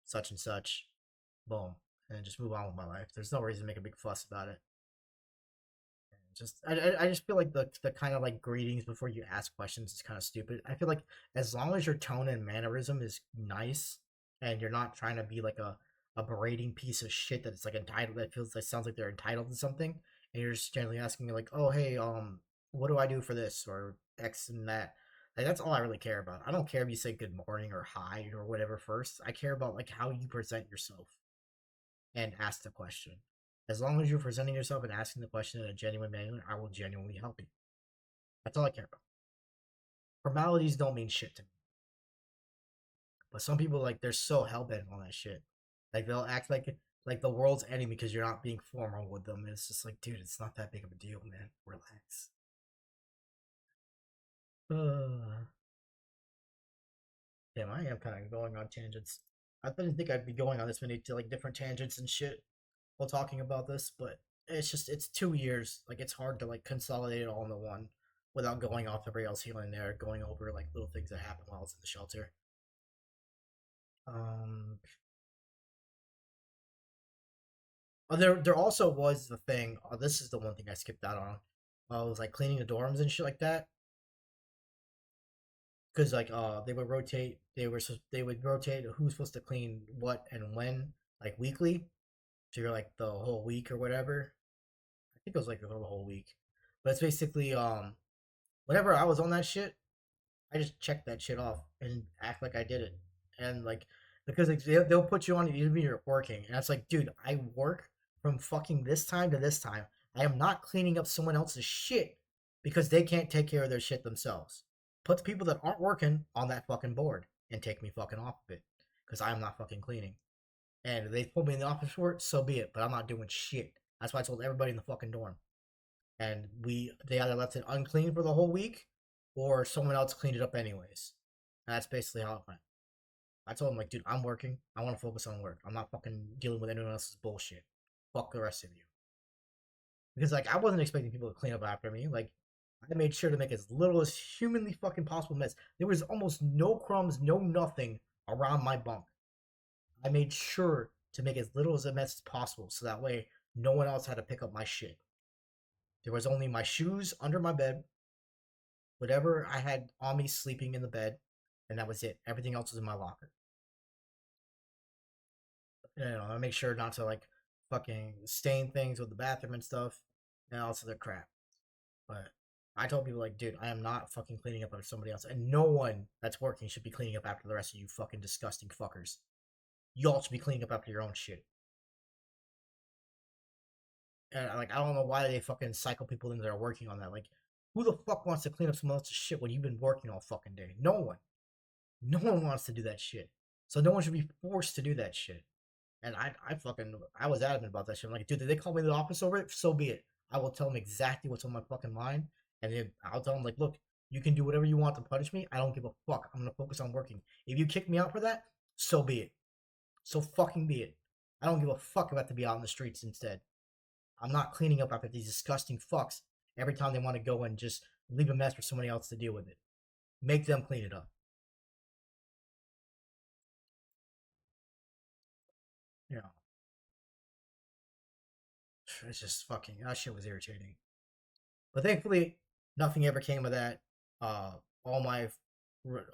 such and such, boom, and just move on with my life. There's no reason to make a big fuss about it. Just I just feel like the kind of like greetings before you ask questions is kind of stupid. I feel like as long as your tone and mannerism is nice and you're not trying to be like a berating piece of shit that's like entitled, that feels like sounds like they're entitled to something, and you're just generally asking me like, oh hey, what do I do for this or X and that. Like that's all I really care about. I don't care if you say good morning or hi or whatever first. I care about like how you present yourself and ask the question. As long as you're presenting yourself and asking the question in a genuine manner, I will genuinely help you. That's all I care about. Formalities don't mean shit to me. But some people like they're so hell bent on that shit. Like they'll act like the world's ending because you're not being formal with them. And it's just like, dude, it's not that big of a deal, man. Relax. Damn, I am kind of going on tangents. I didn't think I'd be going on this many to like different tangents and shit while talking about this, but it's 2 years. Like it's hard to like consolidate it all into one without going off the rails here and there, going over like little things that happened while I was in the shelter. Um, there also was the thing. This is the one thing I skipped out on. It was like cleaning the dorms and shit like that. Because like they would rotate. They would rotate who's supposed to clean what and when, like weekly. So you're like the whole week or whatever. I think it was like the whole week. But it's basically whenever I was on that shit, I just check that shit off and act like I did it. And like, because like, they'll put you on even when you're working. And it's like, dude, I work from fucking this time to this time. I am not cleaning up someone else's shit because they can't take care of their shit themselves. Put the people that aren't working on that fucking board and take me fucking off of it because I'm not fucking cleaning. And if they put me in the office for it, so be it. But I'm not doing shit. That's why I told everybody in the fucking dorm. And they either left it unclean for the whole week or someone else cleaned it up anyways. And that's basically how it went. I told him like, dude, I'm working. I want to focus on work. I'm not fucking dealing with anyone else's bullshit. Fuck the rest of you. Because like I wasn't expecting people to clean up after me. Like I made sure to make as little as humanly fucking possible mess. There was almost no crumbs, no nothing around my bunk. I made sure to make as little as a mess as possible so that way no one else had to pick up my shit. There was only my shoes under my bed, whatever I had on me sleeping in the bed, and that was it. Everything else was in my locker. I make sure not to like fucking stain things with the bathroom and stuff, and also their crap. But I told people like, dude, I am not fucking cleaning up after somebody else, and no one that's working should be cleaning up after the rest of you fucking disgusting fuckers. Y'all should be cleaning up after your own shit. And like, I don't know why they fucking cycle people in that are working on that. Like, who the fuck wants to clean up someone else's shit when you've been working all fucking day? No one. No one wants to do that shit. So no one should be forced to do that shit. And I was adamant about that shit. I'm like, dude, did they call me to the office over it? So be it. I will tell them exactly what's on my fucking mind, and then I'll tell them like, look, you can do whatever you want to punish me. I don't give a fuck. I'm gonna focus on working. If you kick me out for that, so be it. So fucking be it. I don't give a fuck about to be out in the streets instead. I'm not cleaning up after these disgusting fucks every time they want to go and just leave a mess for somebody else to deal with it. Make them clean it up. You know, it's just fucking that shit was irritating. But thankfully, nothing ever came of that. All my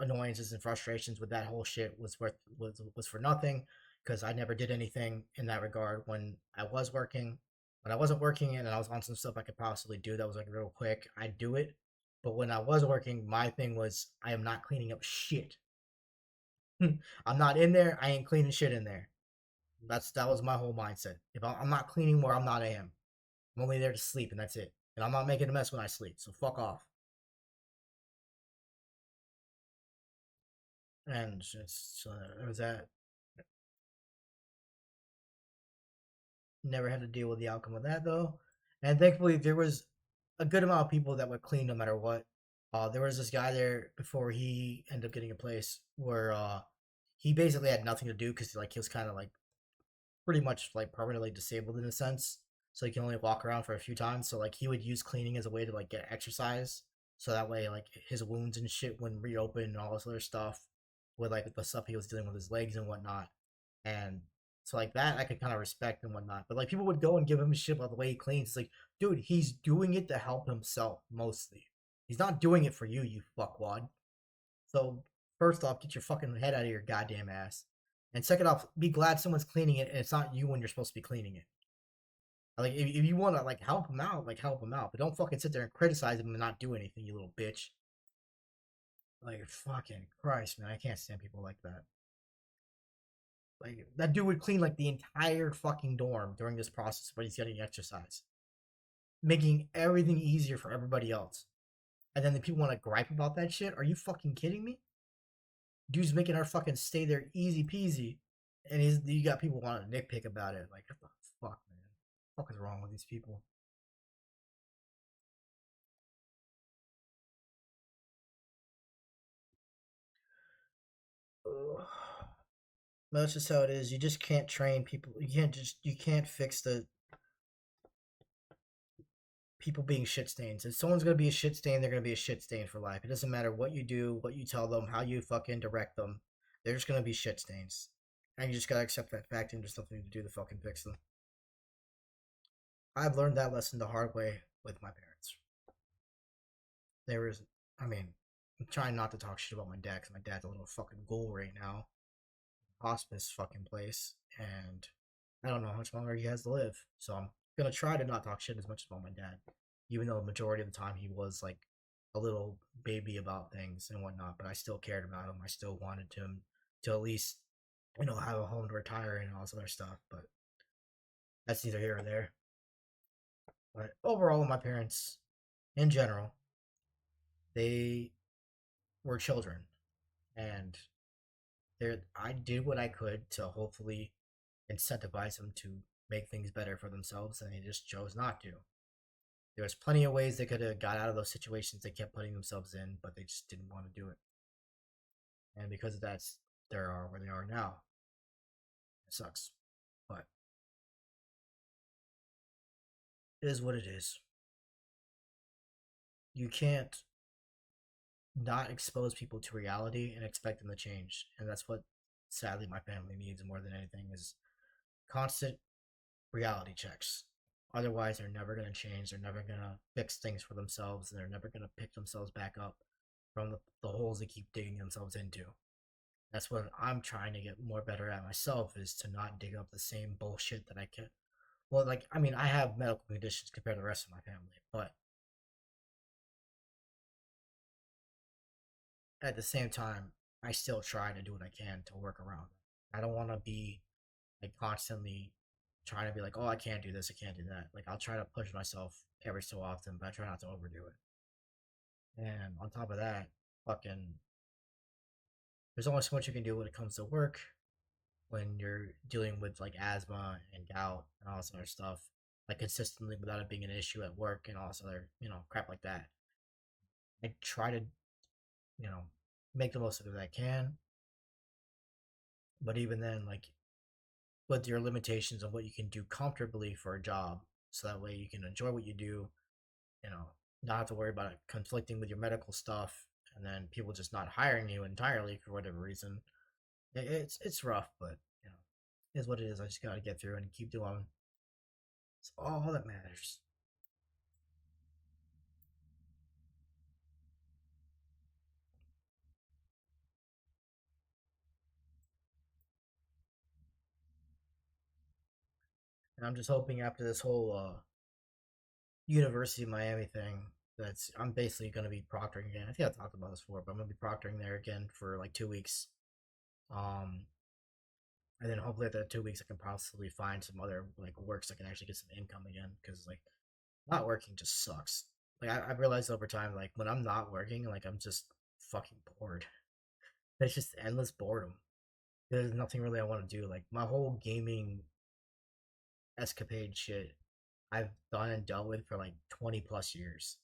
annoyances and frustrations with that whole shit was for nothing because I never did anything in that regard when I was working. When I wasn't working and I was on some stuff I could possibly do that was like real quick, I'd do it. But when I was working, my thing was I am not cleaning up shit. I'm not in there. I ain't cleaning shit in there. That was my whole mindset. If I'm not cleaning where I'm not, I am. I'm only there to sleep, and that's it. And I'm not making a mess when I sleep. So fuck off. And just it was that. Never had to deal with the outcome of that though. And thankfully, there was a good amount of people that would clean no matter what. There was this guy there before he ended up getting a place where he basically had nothing to do because like he was kind of like pretty much like permanently disabled in a sense. So he can only walk around for a few times. So like he would use cleaning as a way to like get exercise. So that way like his wounds and shit wouldn't reopen and all this other stuff with like the stuff he was dealing with his legs and whatnot. And So like that I could kind of respect and whatnot. But like people would go and give him shit about the way he cleans. It's like, dude, he's doing it to help himself mostly. He's not doing it for you, you fuckwad. So first off, get your fucking head out of your goddamn ass. And second off, be glad someone's cleaning it and it's not you when you're supposed to be cleaning it. Like if you want to like help him out, like help him out, but don't fucking sit there and criticize him and not do anything, you little bitch. Like fucking Christ, man, I can't stand people like that. Like that dude would clean like the entire fucking dorm during this process, but he's getting exercise, making everything easier for everybody else. And then the people want to gripe about that shit. Are you fucking kidding me? Dude's making our fucking stay there easy peasy, and you got people wanting to nitpick about it. Like what the fuck, man? What the fuck is wrong with these people? Ugh. That's just how it is. You just can't train people. You can't fix the people being shit stains. If someone's gonna be a shit stain, they're gonna be a shit stain for life. It doesn't matter what you do, what you tell them, how you fucking direct them. They're just gonna be shit stains, and you just gotta accept that fact and just nothing to do to fucking fix them. I've learned that lesson the hard way with my parents. There is, I mean, I'm trying not to talk shit about my dad because my dad's a little fucking ghoul right now, hospice fucking place, and I don't know how much longer he has to live. So I'm gonna try to not talk shit as much about my dad, even though the majority of the time he was like a little baby about things and whatnot. But I still cared about him. I still wanted him to at least, have a home to retire in and all this other stuff. But that's neither here or there. But overall, my parents, in general, they were children, and I did what I could to hopefully incentivize them to make things better for themselves, and they just chose not to. There was plenty of ways they could have got out of those situations they kept putting themselves in, but they just didn't want to do it. And because of that, they are where they are now. It sucks, but it is what it is. You can't not expose people to reality and expect them to change, and that's what sadly my family needs more than anything is constant reality checks. Otherwise, they're never going to change. They're never going to fix things for themselves, and they're never going to pick themselves back up from the holes they keep digging themselves into. That's what I'm trying to get more better at myself is to not dig up the same bullshit that I can. Well, like, I mean, I have medical conditions compared to the rest of my family, but at the same time, I still try to do what I can to work around it. I don't want to be like constantly trying to be like, oh, I can't do this, I can't do that. Like, I'll try to push myself every so often, but I try not to overdo it. And on top of that, fucking, there's only so much you can do when it comes to work when you're dealing with like asthma and gout and all this other stuff, like consistently without it being an issue at work and all this other, crap like that. I try to, you know, make the most of it that I can. But even then, like with your limitations on what you can do comfortably for a job, so that way you can enjoy what you do, you know, not have to worry about it conflicting with your medical stuff and then people just not hiring you entirely for whatever reason. It's rough, but it is what it is. I just gotta get through and keep doing. It's all that matters. And I'm just hoping after this whole University of Miami thing, I'm basically gonna be proctoring again. I think I talked about this before, but I'm gonna be proctoring there again for like 2 weeks. Um, and then hopefully after that 2 weeks, I can possibly find some other like works that can actually get some income again. Because like not working just sucks. Like I've realized over time, like when I'm not working, like I'm just fucking bored. It's just endless boredom. There's nothing really I want to do. Like my whole gaming escapade shit I've done and dealt with for like 20 plus years.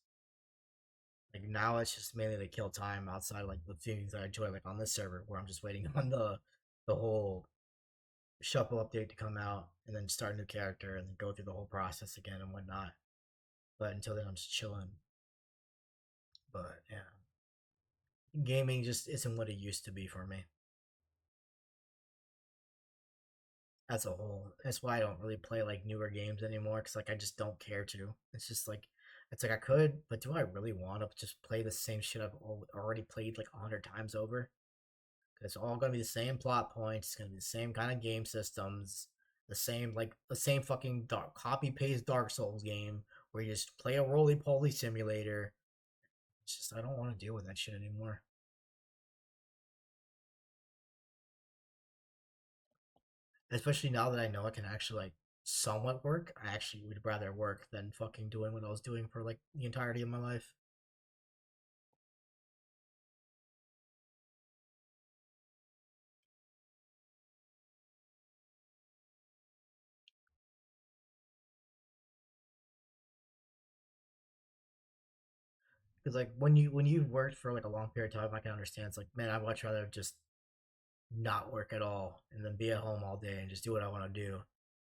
Like now it's just mainly to kill time outside of like the things that I enjoy, like on this server where I'm just waiting on the whole shuffle update to come out and then start a new character and then go through the whole process again and whatnot. But until then, I'm just chilling. But yeah, gaming just isn't what it used to be for me. as a whole. That's why I don't really play like newer games anymore because like I just don't care to. It's like I could, but do I really want to just play the same shit I've already played like 100 times over? It's all gonna be the same plot points. It's gonna be the same kind of game systems, the same fucking copy paste Dark Souls game where you just play a roly poly simulator. It's just I don't want to deal with that shit anymore. Especially now that I know it can actually like somewhat work. I actually would rather work than fucking doing what I was doing for like the entirety of my life. Because like when you've worked for like a long period of time, I can understand. It's like man, I'd much rather just not work at all and then be at home all day and just do what I want to do.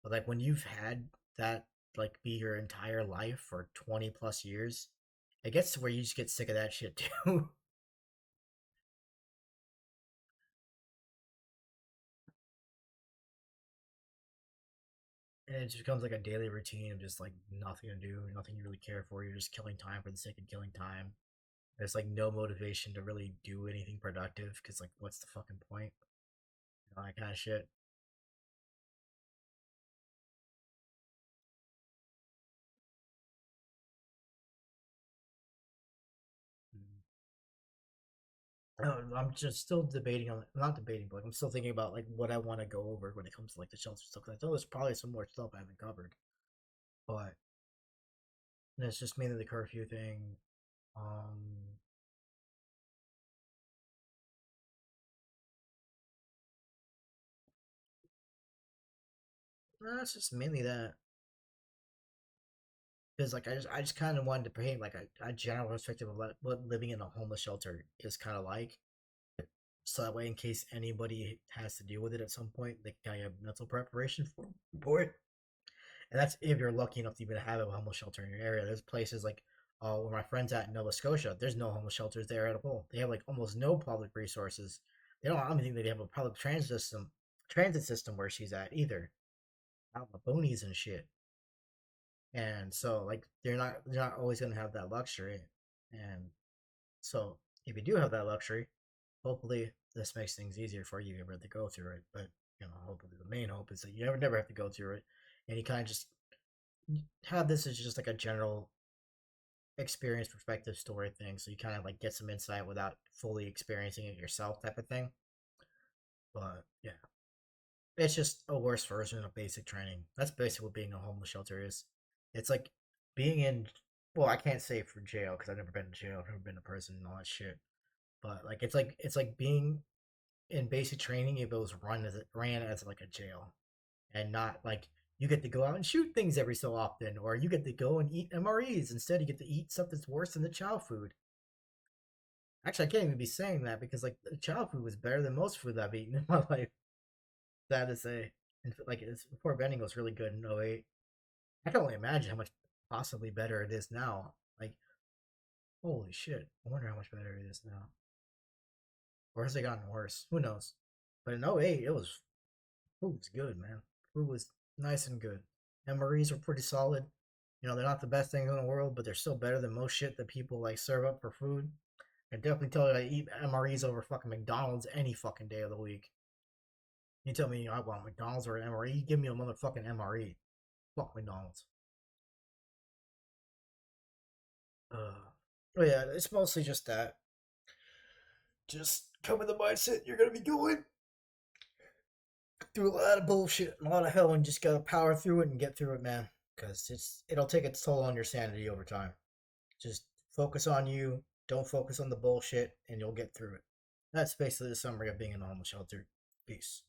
But like when you've had that like be your entire life for 20 plus years, it gets to where you just get sick of that shit too. And it just becomes like a daily routine of just like nothing to do, nothing you really care for. You're just killing time for the sake of killing time. There's like no motivation to really do anything productive because like what's the fucking point? You know, that kind of shit. I'm just still debating on not debating, but like, I'm still thinking about like what I want to go over when it comes to like the shelter stuff. Cause I know there's probably some more stuff I haven't covered, but it's just mainly the curfew thing. Um, no, it's just mainly that because like I just kind of wanted to paint like a general perspective of what living in a homeless shelter is kind of like, so that way in case anybody has to deal with it at some point, they can kind of have mental preparation for it. And that's if you're lucky enough to even have a homeless shelter in your area. There's places like where my friends at in Nova Scotia. There's no homeless shelters there at all. They have like almost no public resources. They don't. I don't think they have a public transit system where she's at either. Out in the boonies and shit. And so like they're not always gonna have that luxury. And so if you do have that luxury, hopefully this makes things easier for you ever to go through it. But you know, hopefully the main hope is that you never have to go through it, and you kind of just have this as just like a general experience perspective story thing, so you kind of like get some insight without fully experiencing it yourself, type of thing. But yeah, it's just a worse version of basic training. That's basically what being a homeless shelter is. It's like being in. Well, I can't say for jail because I've never been in jail. I've never been to prison and all that shit. But like it's like being in basic training if it was ran as like a jail and not like you get to go out and shoot things every so often, or you get to go and eat MREs instead. You get to eat stuff that's worse than the child food. Actually, I can't even be saying that because like the child food was better than most food I've eaten in my life. Sad to say, and like it's, before vending was really good in '08. I can only imagine how much possibly better it is now. Like holy shit, I wonder how much better it is now, or has it gotten worse? Who knows? But in '08, it was food was good, man. Food was nice and good. MREs were pretty solid. You know, they're not the best things in the world, but they're still better than most shit that people like serve up for food. I definitely tell you I eat MREs over fucking McDonald's any fucking day of the week. You tell me I want McDonald's or an MRE, you give me a motherfucking MRE. Fuck McDonald's. But yeah, it's mostly just that. Just come with the mindset you're gonna be going through a lot of bullshit and a lot of hell, and just gotta power through it and get through it, man. Because it'll take its toll on your sanity over time. Just focus on you. Don't focus on the bullshit, and you'll get through it. That's basically the summary of being in a homeless shelter. Peace.